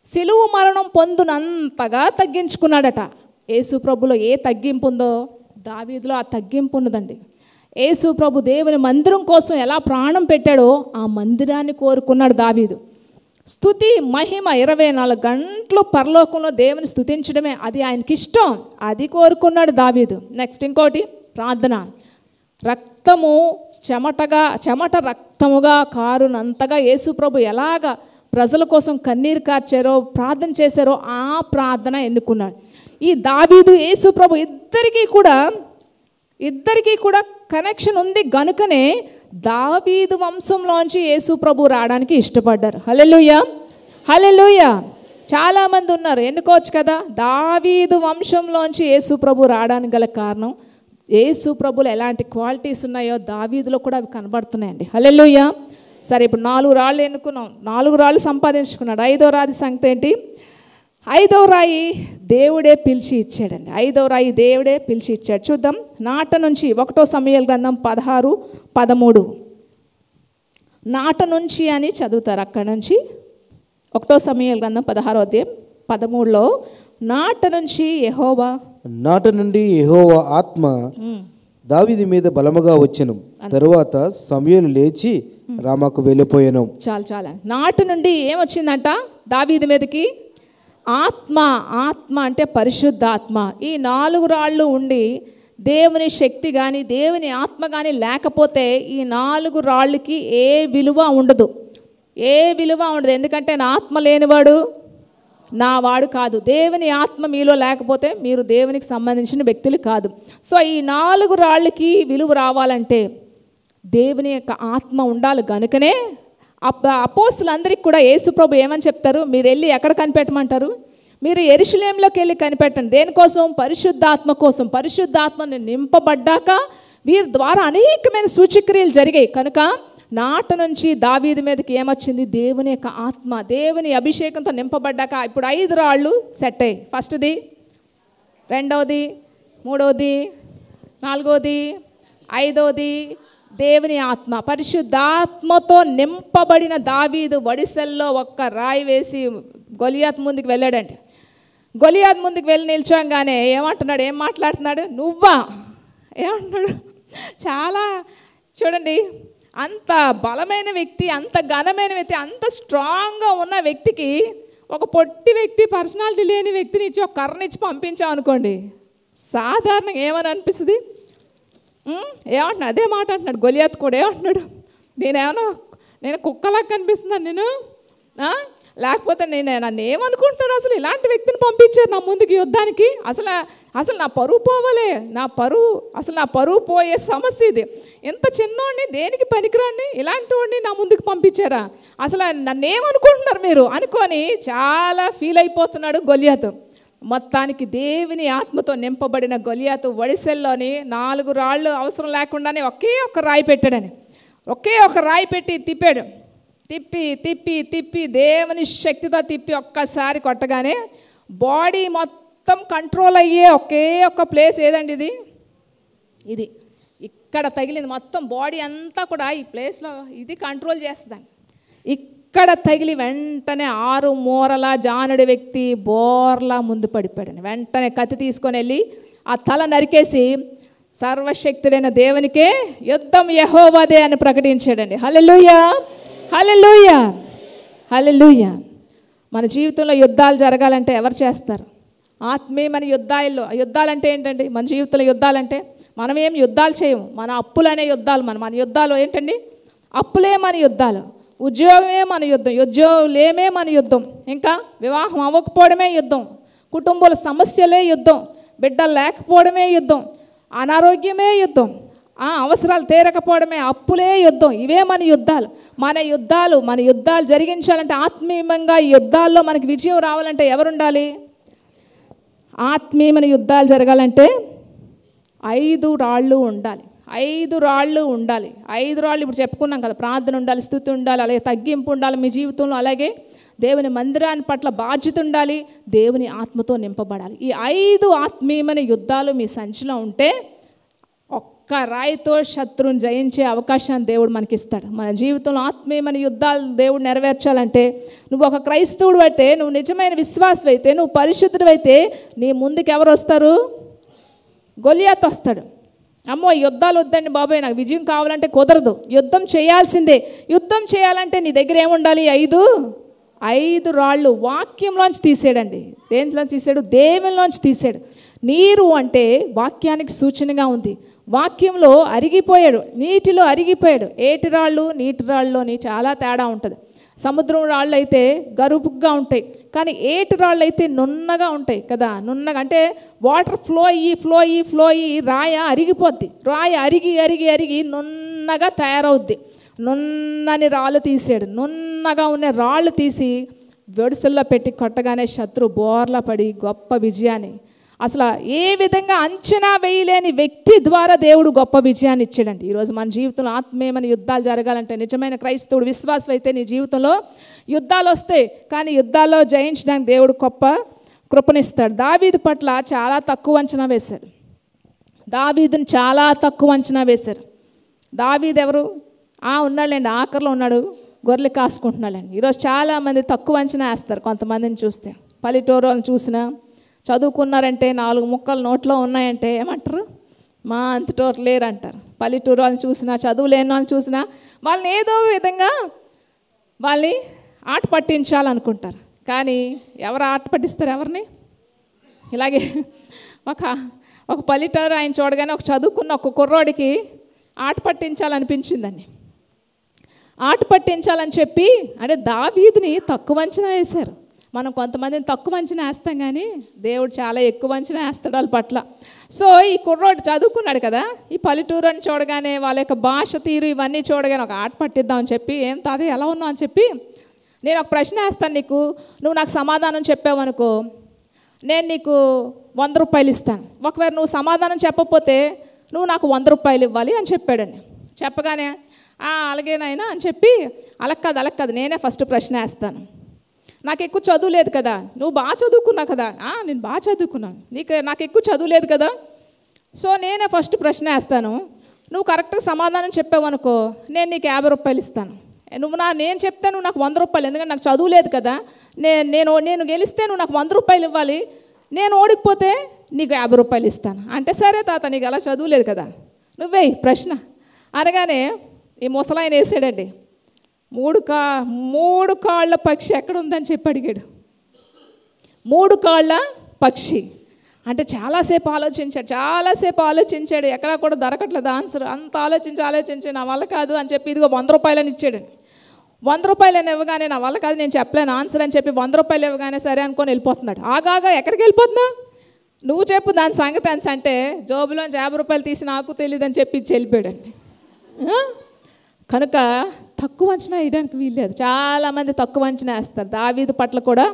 సిలువ మరణం పొందునంతగా తగ్గించుకున్నాడట. యేసు ప్రభులో ఏ తగ్గింపు ఉందో దావీదులో ఆ తగ్గింపు ఉన్నదండి. యేసు ప్రభు దేవుని మందిరం కోసం ఎలా ప్రాణం పెట్టాడో ఆ మందిరాన్ని కోరుకున్నాడు దావీదు. స్తుతి మహిమ 24 గంటలు పరలోకంలో దేవుని స్తుతించడమే, అది ఆయనకి ఇష్టం, అది కోరుకున్నాడు దావీదు. నెక్స్ట్ ఇంకోటి ప్రార్థన. చెమట రక్తముగా కారునంతగా యేసు ప్రభు ఎలాగా ప్రజల కోసం కన్నీరు కార్చారో, ప్రార్థన చేశారో ఆ ప్రార్థన ఎన్నుకున్నాడు. ఈ దావీదు యేసు ప్రభు ఇద్దరికీ కూడా కనెక్షన్ ఉంది గనుకనే దావీదు వంశంలోంచి యేసు ప్రభు రావడానికి ఇష్టపడ్డారు. హల్లెలూయా. చాలామంది ఉన్నారు, ఎన్నుకోవచ్చు కదా. దావీదు వంశంలోంచి యేసు ప్రభు రావడానికి గల కారణం, యేసు ప్రభులో ఎలాంటి క్వాలిటీస్ ఉన్నాయో దావీదులో కూడా అవి కనబడుతున్నాయండి. హల్లెలూయా. సరే, ఇప్పుడు 4 రాళ్ళు ఎన్నుకున్నాం, 4 రాళ్ళు సంపాదించుకున్నాడు. 5వ రాయి సంగతి ఏంటి? 5వ రాయి దేవుడే పిలిచి ఇచ్చాడండి. 5వ రాయి దేవుడే పిలిచి ఇచ్చాడు. చూద్దాం. నాట నుంచి 1 సమూయేలు గ్రంథం 16-13. నాట నుంచి అని చదువుతారు. అక్కడ నుంచి 1 సమూయేలు గ్రంథం 16వ అధ్యాయం 13లో నాట నుండి యెహోవా ఆత్మ దావీదు మీద బలముగా వచ్చెను. తరువాత సమూయేలు లేచి రామాకు వెళ్ళిపోయాను. చాలా నాట నుండి ఏమొచ్చిందంట దావీదు మీదకి? ఆత్మ అంటే పరిశుద్ధాత్మ. ఈ 4 రాళ్ళు ఉండి దేవుని శక్తి కానీ దేవుని ఆత్మ కానీ లేకపోతే ఈ 4 రాళ్ళకి ఏ విలువ ఉండదు. ఎందుకంటే నా ఆత్మ లేనివాడు నా వాడు కాదు. దేవుని ఆత్మ మీలో లేకపోతే మీరు దేవునికి సంబంధించిన వ్యక్తులు కాదు. సో ఈ 4 రాళ్ళకి విలువ రావాలంటే దేవుని యొక్క ఆత్మ ఉండాలి. కనుకనే అపోస్తులందరికీ కూడా యేసుప్రభు ఏమని చెప్తారు? మీరు వెళ్ళి ఎక్కడ కనిపెట్టమంటారు? మీరు యెరూషలేములోకి వెళ్ళి కనిపెట్టండి. దేనికోసం? పరిశుద్ధాత్మ కోసం. పరిశుద్ధాత్మని నింపబడ్డాక వీరి ద్వారా అనేకమైన సూచక్రియలు జరిగాయి. కనుక నాట నుంచి దావీదు మీదకి ఏమొచ్చింది? దేవుని యొక్క ఆత్మ, దేవుని అభిషేకంతో నింపబడ్డాక ఇప్పుడు 5 రాళ్ళు సెట్ అయ్యి. ఫస్ట్ది, రెండవది, మూడవది, నాలుగవది, 5వది దేవుని ఆత్మ. పరిశుద్ధాత్మతో నింపబడిన దావీదు వడిసెల్లో ఒక్క రాయి వేసి గొలియాత్ ముందుకు వెళ్ళాడండి. గొలియాత్ ముందుకు వెళ్ళి నిల్చోగానే ఏమంటున్నాడు? ఏం మాట్లాడుతున్నాడు? నువ్వా? ఏమంటున్నాడు? చాలా చూడండి, అంత బలమైన వ్యక్తి, అంత ఘనమైన వ్యక్తి, అంత స్ట్రాంగ్గా ఉన్న వ్యక్తికి ఒక పొట్టి వ్యక్తి, పర్సనాలిటీ లేని వ్యక్తిని ఇచ్చి ఒక కర్రనిచ్చి పంపించాం అనుకోండి, సాధారణంగా ఏమని అనిపిస్తుంది? ఏమంటున్నాడు? అదే మాట అంటున్నాడు గొలియాత్ కూడా. ఏమంటున్నాడు? నేను కుక్కలా కనిపిస్తున్నాను నేను, లేకపోతే నన్ను ఏమనుకుంటున్నాను? అసలు ఇలాంటి వ్యక్తిని పంపించారు నా ముందుకు యుద్ధానికి. అసలు నా పరువు పోవాలే, నా పరువు పోయే సమస్య ఇది. ఎంత చిన్నోడిని, దేనికి పనికిరాడిని, ఇలాంటి వాడిని నా ముందుకు పంపించారా? అసలు నన్ను ఏమనుకుంటున్నారు మీరు అనుకొని చాలా ఫీల్ అయిపోతున్నాడు గొలియాత్. మొత్తానికి దేవుని ఆత్మతో నింపబడిన గొలియాతు వడిసెల్లోని 4 రాళ్ళు అవసరం లేకుండానే ఒకే ఒక రాయి పెట్టాడని, ఒకే ఒక రాయి పెట్టి తిప్పాడు. తిప్పి తిప్పి తిప్పి దేవుని శక్తితో తిప్పి ఒక్కసారి కొట్టగానే బాడీ మొత్తం కంట్రోల్ అయ్యే ఒకే ఒక ప్లేస్ ఏదండి ఇది? ఇది ఇక్కడ తగిలింది. మొత్తం బాడీ అంతా కూడా ఈ ప్లేస్లో ఇది కంట్రోల్ చేస్తుందండి. ఇక్కడ తగిలి వెంటనే 6 మూరల జానుడి వ్యక్తి బోర్లా ముందు పడిపోయాడని. వెంటనే కత్తి తీసుకొని వెళ్ళి ఆ తల నరికేసి సర్వశక్తుడైన దేవునికే యుద్ధం యెహోవాదే అని ప్రకటించాడండి. హల్లెలూయా, హల్లెలూయా, హల్లెలూయా. మన జీవితంలో యుద్ధాలు జరగాలంటే ఎవరు చేస్తారు? ఆత్మీయమైన యుద్ధాలంటే ఏంటండి? మన జీవితంలో యుద్ధాలంటే మనం ఏం యుద్ధాలు చేయము. మన అప్పులనే యుద్ధాలు. మన యుద్ధాలు ఏంటండి? అప్పులే మన యుద్ధాలు, ఉద్యోగమే మన యుద్ధం, ఉద్యోగులేమే మన యుద్ధం, ఇంకా వివాహం అవ్వకపోవడమే యుద్ధం, కుటుంబాల సమస్యలే యుద్ధం, బిడ్డలు లేకపోవడమే యుద్ధం, అనారోగ్యమే యుద్ధం, అవసరాలు తీరకపోవడమే, అప్పులే యుద్ధం. ఇవే మన యుద్ధాలు. మన యుద్ధాలు జరిగించాలంటే ఆత్మీయంగా ఈ యుద్ధాల్లో మనకి విజయం రావాలంటే ఎవరుండాలి? ఆత్మీయమైన యుద్ధాలు జరగాలంటే 5 రాళ్ళు ఉండాలి. 5 రాళ్ళు ఉండాలి. 5 రాళ్ళు ఇప్పుడు చెప్పుకున్నాం కదా. ప్రార్థన ఉండాలి, స్తుతి ఉండాలి, అలాగే తగ్గింపు ఉండాలి మీ జీవితంలో, అలాగే దేవుని మందిరాన్ని పట్ల బాధ్యత ఉండాలి, దేవుని ఆత్మతో నింపబడాలి. ఈ 5 ఆత్మీయమైన యుద్ధాలు మీ సంచిలో ఉంటే ఒక్క రాయితో శత్రువుని జయించే అవకాశాన్ని దేవుడు మనకిస్తాడు. మన జీవితంలో ఆత్మీయమైన యుద్ధాలు దేవుడు నెరవేర్చాలంటే నువ్వు ఒక క్రైస్తవుడు అయితే, నువ్వు నిజమైన విశ్వాసం అయితే, నువ్వు పరిశుద్ధుడు అయితే నీ ముందుకు ఎవరు వస్తారు? గొలియాతు వస్తాడు. అమ్మో యుద్ధాలు వద్దండి బాబాయ్, నాకు విజయం కావాలంటే కుదరదు, యుద్ధం చేయాల్సిందే. యుద్ధం చేయాలంటే నీ దగ్గర ఏముండాలి? 5 రాళ్ళు వాక్యంలోంచి తీసాడండి. దేంట్లోంచి తీసాడు? దేవునిలోంచి తీసాడు. నీరు అంటే వాక్యానికి సూచనగా ఉంది. వాక్యంలో అరిగిపోయాడు, నీటిలో అరిగిపోయాడు. ఏటి రాళ్ళు నీటి రాళ్ళలోని చాలా తేడా ఉంటుంది. సముద్రం రాళ్ళు అయితే గరుపుగా ఉంటాయి, కానీ ఏటి రాళ్ళు అయితే నున్నగా ఉంటాయి కదా. నున్నగా అంటే వాటర్ ఫ్లో అయ్యి రాయ అరిగిపోద్ది. రాయ అరిగి అరిగి అరిగి నున్నగా తయారవుద్ది. నున్నని రాళ్ళు తీసాడు. నున్నగా ఉన్న రాళ్ళు తీసి వెడుసల్లో పెట్టి కొట్టగానే శత్రు బోర్లా పడి గొప్ప విజయాన్ని, అసలు ఏ విధంగా అంచనా వేయలేని వ్యక్తి ద్వారా దేవుడు గొప్ప విజయాన్ని ఇచ్చాడండి. ఈరోజు మన జీవితంలో ఆత్మీయమైన యుద్ధాలు జరగాలంటే, నిజమైన క్రైస్తవుడు విశ్వాసం అయితే నీ జీవితంలో యుద్ధాలు వస్తాయి, కానీ యుద్ధాల్లో జయించడానికి దేవుడు గొప్ప కృపనిస్తాడు. దావీదు పట్ల చాలా తక్కువ అంచనా వేశారు. దావీదుని చాలా తక్కువ అంచనా వేశారు. దావీదు ఎవరు? ఉన్నాడండి, ఆఖరిలో ఉన్నాడు, గొర్రెలు కాసుకుంటున్నాడండి. ఈరోజు చాలామంది తక్కువ అంచనా వేస్తారు. కొంతమందిని చూస్తే, పల్లెటూరులను చూసినా, చదువుకున్నారంటే 4 ముక్కలు నోట్లో ఉన్నాయంటే ఏమంటారు? మా అంతటోరు లేరంటారు. పల్లెటూరు వాళ్ళని చూసినా, చదువు లేని వాళ్ళని చూసినా వాళ్ళని ఏదో విధంగా వాళ్ళని ఆట పట్టించాలనుకుంటారు. కానీ ఎవరు ఆట పట్టిస్తారు ఎవరిని? ఇలాగే ఒక పల్లెటూరు ఆయన చూడగానే ఒక చదువుకున్న ఒక కుర్రోడికి ఆట పట్టించాలనిపించిందండి. ఆట పట్టించాలని చెప్పి అంటే దావీదుని తక్కువ అంచనా వేశారు. మనం కొంతమందిని తక్కువ అంచనా వేస్తాం, కానీ దేవుడు చాలా ఎక్కువ అంచనా వేస్తాడు వాళ్ళ పట్ల. సో ఈ కుర్రోడు చదువుకున్నాడు కదా, ఈ పల్లెటూరు అని చూడగానే వాళ్ళ యొక్క భాష తీరు ఇవన్నీ చూడగానే ఒక ఆట పట్టిద్దామని చెప్పి, ఏం తాదే ఎలా ఉన్నావు అని చెప్పి, నేను ఒక ప్రశ్న వేస్తాను నీకు, నువ్వు నాకు సమాధానం చెప్పావనుకో, నేను నీకు 100 రూపాయలు ఇస్తాను. ఒకవేళ నువ్వు సమాధానం చెప్పకపోతే నువ్వు నాకు 100 రూపాయలు ఇవ్వాలి అని చెప్పాడండి. చెప్పగానే అలాగేనైనా అని చెప్పి, అలా కాదు నేనే ఫస్ట్ ప్రశ్న వేస్తాను. నాకు ఎక్కువ చదువు లేదు కదా, నువ్వు బాగా చదువుకున్నావు కదా. నేను బాగా చదువుకున్నాను, నాకు ఎక్కువ చదువు లేదు కదా, సో నేనే ఫస్ట్ ప్రశ్న వేస్తాను. నువ్వు కరెక్ట్గా సమాధానం చెప్పావనుకో, నేను నీకు 50 రూపాయలు ఇస్తాను. నేను చెప్తే నువ్వు నాకు 100 రూపాయలు, ఎందుకంటే నాకు చదువు లేదు కదా. నేను గెలిస్తే నువ్వు నాకు 100 రూపాయలు ఇవ్వాలి, నేను ఓడిపోతే నీకు 50 రూపాయలు ఇస్తాను. అంటే సరే తాత, నీకు అలా చదువు లేదు కదా, నువ్వే ప్రశ్న అనగానే ఈ ముసలాయన వేసాడండి. 3 కాళ్ళ పక్షి ఎక్కడ ఉందని చెప్పి అడిగాడు. 3 కాళ్ళ పక్షి అంటే చాలాసేపు ఆలోచించాడు. ఎక్కడా కూడా దొరకట్లేదు ఆన్సర్. అంత ఆలోచించి నా వల్ల కాదు అని చెప్పి ఇదిగో 100 రూపాయలని ఇచ్చాడు. 100 రూపాయలని ఇవ్వగానే నా వల్ల కాదు, నేను చెప్పలేను ఆన్సర్ అని చెప్పి 100 రూపాయలు ఇవ్వగానే సరే అనుకొని వెళ్ళిపోతున్నాడు. ఆగాగా ఎక్కడికి వెళ్ళిపోతున్నా, నువ్వు చెప్పు దాని సంగతి అని అంటే జోబులోంచి 50 రూపాయలు తీసి నాకు తెలియదు అని చెప్పి ఇచ్చి వెళ్ళిపోయాడండి. కనుక తక్కువ అంచనా వేయడానికి వీల్లేదు. చాలామంది తక్కువ అంచనా వేస్తారు. దావీదు పట్ల కూడా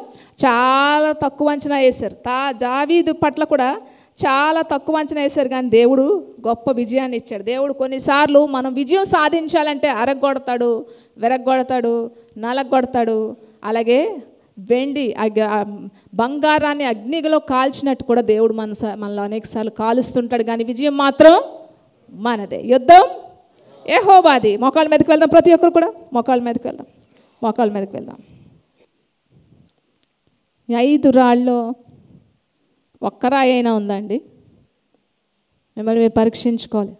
చాలా తక్కువ అంచనా వేశారు. దావీదు పట్ల కూడా చాలా తక్కువ అంచనా వేశారు, కానీ దేవుడు గొప్ప విజయాన్ని ఇచ్చాడు. దేవుడు కొన్నిసార్లు మనం విజయం సాధించాలంటే అరగొడతాడు, విరగొడతాడు, నలగొడతాడు. అలాగే వెండి బంగారాన్ని అగ్నిలో కాల్చినట్టు కూడా దేవుడు మనలో అనేకసార్లు కాలుస్తుంటాడు, కానీ విజయం మాత్రం మనదే. యుద్ధం యెహోవాది. మోకాళ్ళ మీదకి వెళ్దాం. ప్రతి ఒక్కరు కూడా మోకాళ్ళ మీదకి వెళ్దాం. మోకాళ్ళ మీదకి వెళ్దాం. 5 రాళ్ళలో ఒక్క రాయి అయినా ఉందండి? మిమ్మల్ని మీరు పరీక్షించుకోవాలి.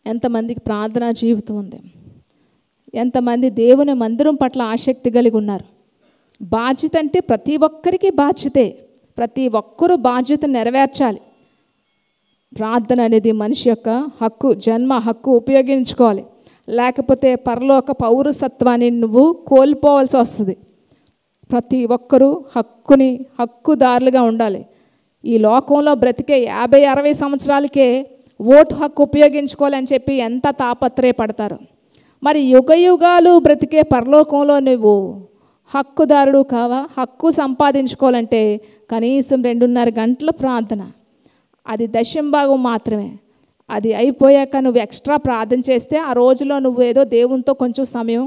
ఎంతమందికి ప్రార్థనా జీవితం ఉంది? ఎంతమంది దేవుని మందిరం పట్ల ఆసక్తి కలిగి ఉన్నారు? బాధ్యత అంటే ప్రతి ఒక్కరికి బాధ్యతే. ప్రతి ఒక్కరూ బాధ్యత నెరవేర్చాలి. ప్రార్థన అనేది మనిషి యొక్క హక్కు, జన్మ హక్కు. ఉపయోగించుకోవాలి. లేకపోతే పరలోక పౌరసత్వాన్ని నువ్వు కోల్పోవాల్సి వస్తుంది. ప్రతి ఒక్కరూ హక్కుదారులుగా ఉండాలి. ఈ లోకంలో బ్రతికే 50-60 సంవత్సరాలకే ఓటు హక్కు ఉపయోగించుకోవాలని చెప్పి ఎంత తాపత్రయపడతారు. మరి యుగాలు బ్రతికే పరలోకంలో నువ్వు హక్కుదారుడు కావా? హక్కు సంపాదించుకోవాలంటే కనీసం 2.5 గంటల ప్రార్థన. అది దశంభాగం మాత్రమే. అది అయిపోయాక నువ్వు ఎక్స్ట్రా ప్రార్థన చేస్తే ఆ రోజులో నువ్వు ఏదో దేవునితో కొంచెం సమయం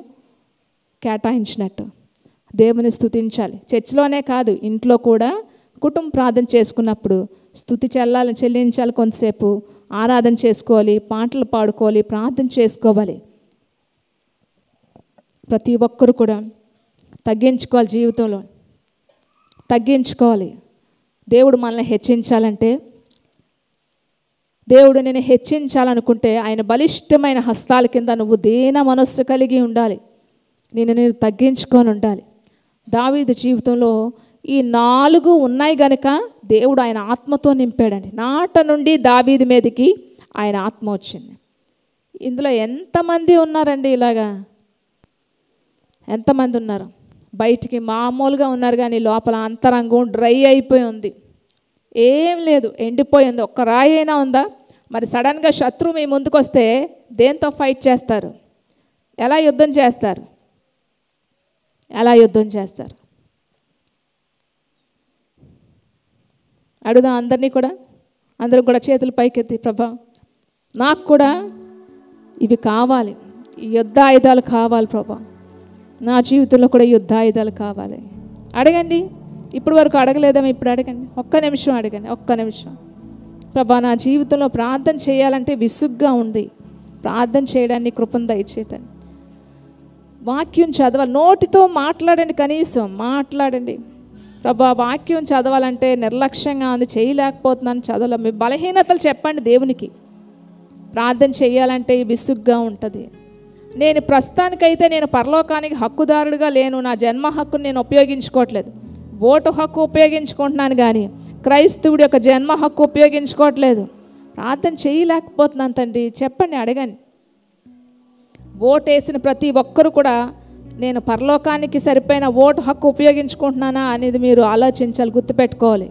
కేటాయించినట్టు. దేవుని స్తుతించాలి. చర్చిలోనే కాదు, ఇంట్లో కూడా కుటుంబ ప్రార్థన చేసుకున్నప్పుడు స్తుతి చెల్లించాలి. కొంతసేపు ఆరాధన చేసుకోవాలి, పాటలు పాడుకోవాలి, ప్రార్థన చేసుకోవాలి. ప్రతి ఒక్కరు కూడా తగ్గించుకోవాలి. జీవితంలో తగ్గించుకోవాలి. దేవుడు మనల్ని హెచ్చించాలంటే, దేవుడు నేను హెచ్చించాలనుకుంటే ఆయన బలిష్టమైన హస్తాల కింద నువ్వు దీన మనస్సు కలిగి ఉండాలి. నేను తగ్గించుకొని ఉండాలి. దావీదు జీవితంలో ఈ 4 ఉన్నాయి గనుక దేవుడు ఆయన ఆత్మతో నింపాడండి. నాట నుండి దావీదు మీదకి ఆయన ఆత్మ వచ్చింది. ఇందులో ఎంతమంది ఉన్నారండి ఇలాగా? ఎంతమంది ఉన్నారు? బయటికి మామూలుగా ఉన్నారు, కానీ లోపల అంతరంగం డ్రై అయిపోయి ఉంది. ఏం లేదు, ఎండిపోయింది. ఒక్క రాయి అయినా ఉందా? మరి సడన్గా శత్రువు మీ ముందుకు వస్తే దేంతో ఫైట్ చేస్తారు? ఎలా యుద్ధం చేస్తారు? అడుగుదాం అందరూ కూడా చేతులు పైకెత్తి, ప్రభా నాకు కూడా ఇవి కావాలి, ఈ యుద్ధ ఆయుధాలు కావాలి ప్రభా, నా జీవితంలో కూడా యుద్ధ ఆయుధాలు కావాలి. అడగండి. ఇప్పుడు వరకు అడగలేదేమో, ఇప్పుడు అడగండి. ఒక్క నిమిషం అడగండి. ఒక్క నిమిషం. ప్రభా నా జీవితంలో ప్రార్థన చేయాలంటే విసుగ్గా ఉంది, ప్రార్థన చేయడాన్ని కృపను దయచేయండి. వాక్యం చదవాలి. నోటితో మాట్లాడండి, కనీసం మాట్లాడండి. ప్రభా వాక్యం చదవాలంటే నిర్లక్ష్యంగా ఉంది, చేయలేకపోతున్నాను, చదవాలి. మీ బలహీనతలు చెప్పండి దేవునికి. ప్రార్థన చేయాలంటే విసుగ్గా ఉంటుంది. నేను ప్రస్తుతానికైతే నేను పరలోకానికి హక్కుదారుడిగా లేను, నా జన్మ హక్కును నేను ఉపయోగించుకోవట్లేదు. ఓటు హక్కు ఉపయోగించుకుంటున్నాను, కానీ క్రైస్తవుడి యొక్క జన్మ హక్కు ఉపయోగించుకోవట్లేదు. ప్రార్థన చేయలేకపోతున్నాను తండ్రి, చెప్పండి, అడగండి. ఓటేసిన ప్రతి ఒక్కరు కూడా నేను పరలోకానికి సరిపోయిన ఓటు హక్కు ఉపయోగించుకుంటున్నానా అనేది మీరు ఆలోచించాలి, గుర్తుపెట్టుకోవాలి.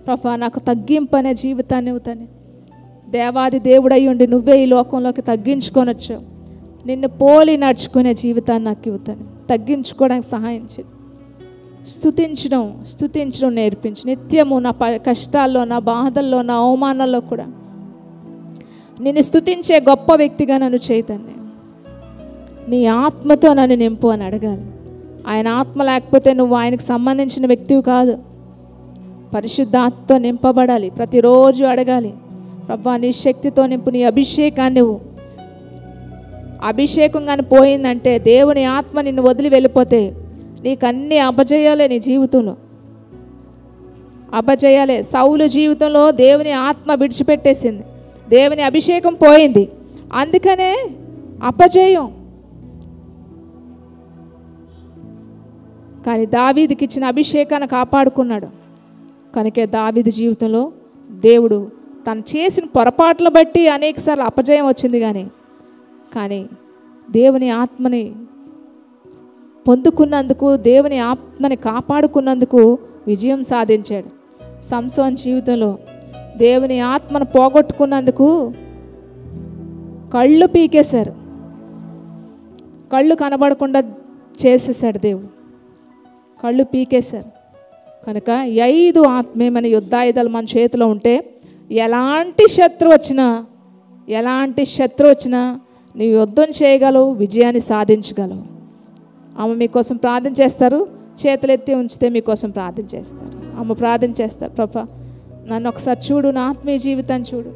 ప్రభా నాకు తగ్గింపు అనే జీవితాన్ని ఇవ్వుతాను. దేవాది దేవుడై ఉండి నువ్వే ఈ లోకంలోకి తగ్గించుకొనొచ్చు. నిన్ను పోలి నడుచుకునే జీవితాన్ని నాకు ఇవ్వుతాను. తగ్గించుకోవడానికి సహాయం చేయి. స్తుతించడం నేర్పించు. నిత్యము నా కష్టాల్లో, నా బాధల్లో, నా అవమానాల్లో కూడా నిన్ను స్తుతించే గొప్ప వ్యక్తిగా నన్ను చేయతాను. నీ ఆత్మతో నన్ను నింపు అని అడగాలి. ఆయన ఆత్మ లేకపోతే నువ్వు ఆయనకు సంబంధించిన వ్యక్తివి కాదు. పరిశుద్ధాత్మతో నింపబడాలి. ప్రతిరోజు అడగాలి, ప్రభా నీ శక్తితో నింపు, నీ అభిషేకాన్ని ఇవ్వు. అభిషేకం కానీ పోయిందంటే, దేవుని ఆత్మ నిన్ను వదిలి వెళ్ళిపోతే నీకు అన్ని అపజయాలే. నీ జీవితంలో అపజయాలే. సౌలు జీవితంలో దేవుని ఆత్మ విడిచిపెట్టేసింది, దేవుని అభిషేకం పోయింది, అందుకనే అపజయం. కానీ దావీదుకి ఇచ్చిన అభిషేకాన్ని కాపాడుకున్నాడు. కనుకే దావీదు జీవితంలో దేవుడు తను చేసిన పొరపాట్ల బట్టి అనేకసార్లు అపజయం వచ్చింది, కానీ దేవుని ఆత్మని పొందుకున్నందుకు, దేవుని ఆత్మని కాపాడుకున్నందుకు విజయం సాధించాడు. సంసోన్ జీవితంలో దేవుని ఆత్మను పోగొట్టుకున్నందుకు కళ్ళు పీకేశారు, కళ్ళు కనబడకుండా చేసేసాడు దేవుడు, కళ్ళు పీకేశారు. కనుక 5 ఆత్మీయమైన యుద్ధాయుధాలు మన చేతిలో ఉంటే ఎలాంటి శత్రు వచ్చినా నీవు యుద్ధం చేయగలవు, విజయాన్ని సాధించగలవు. ఆమె మీకోసం ప్రార్థన చేస్తారు, చేతులెత్తి ఉంచితే మీకోసం ప్రార్థన చేస్తారు. ఆమె ప్రార్థన చేస్తారు, ప్రభా నన్ను ఒకసారి చూడు, నా ఆత్మీయ జీవితాన్ని చూడు.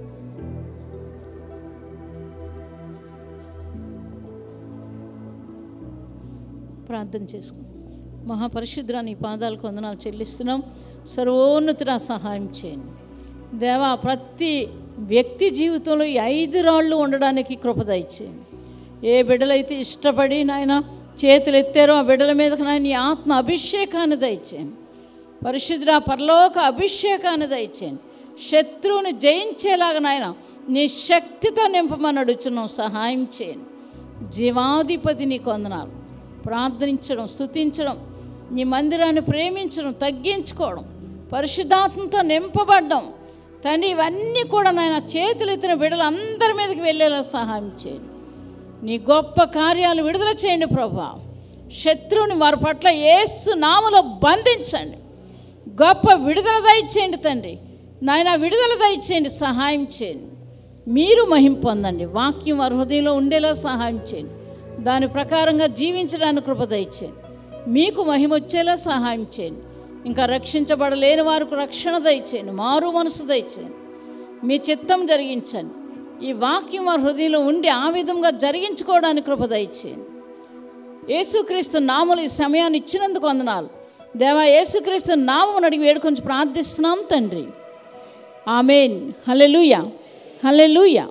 ప్రార్థన చేసుకుందాం. మహాపరిశుద్ధుడా, నీ పాదాలకు వందనాలు చెల్లిస్తున్నాం. సర్వోన్నతుడా, సహాయం చేయండి దేవా. ప్రతి వ్యక్తి జీవితంలో ఈ 5 రాళ్ళు ఉండడానికి కృప దయచేయండి. ఏ బిడ్డలైతే ఇష్టపడి నాయన చేతులు ఎత్తారో ఆ బిడ్డల మీదకి నాయన నీ ఆత్మ అభిషేకాన్ని దయచేయండి. పరిశుద్ధుడా, పరలోక అభిషేకాన్ని దయచేయండి. శత్రువుని జయించేలాగా నాయన నీ శక్తితో నింపమని అడుగుతున్నాం, సహాయం చేయండి. జీవాధిపతి నీకు వందనాలు. ప్రార్థించడం, స్తుతించడం, నీ మందిరాన్ని ప్రేమించడం, తగ్గించుకోవడం, పరిశుద్ధాత్మతో నింపబడ్డం తండ్రి, ఇవన్నీ కూడా నాయన చేతులు ఎత్తిన బిడ్డలందరి మీదకి వెళ్ళేలా సహాయం చేయండి. నీ గొప్ప కార్యాలు విడుదల చేయండి ప్రభా. శత్రువుని వారి పట్ల యేసు నామములో బంధించండి. గొప్ప విడుదల దయచేయండి తండ్రి నాయన, విడుదల దయచేయండి, సహాయం చేయండి. మీరు మహిమ పొందండి. వాక్యం వారి హృదయంలో ఉండేలా సహాయం చేయండి. దాని ప్రకారంగా జీవించడానికి కృప దయచేయండి. మీకు మహిమ వచ్చేలా సహాయం చేయండి. ఇంకా రక్షించబడలేని వారికి రక్షణ దయచేయండి, మారు మనసు దయచేయండి. మీ చిత్తం జరిగించండి. ఈ వాక్యం వారి హృదయంలో ఉండి ఆ విధంగా జరిగించుకోవడానికి కృప దయచేయండి. యేసుక్రీస్తు నామములో ఈ సమయాన్ని ఇచ్చినందుకు వందనాలు దేవా. యేసుక్రీస్తు నామమును అడిగి వేడుకొని ప్రార్థిస్తున్నాం తండ్రి. ఆమేన్. హల్లెలూయా, హల్లెలూయా.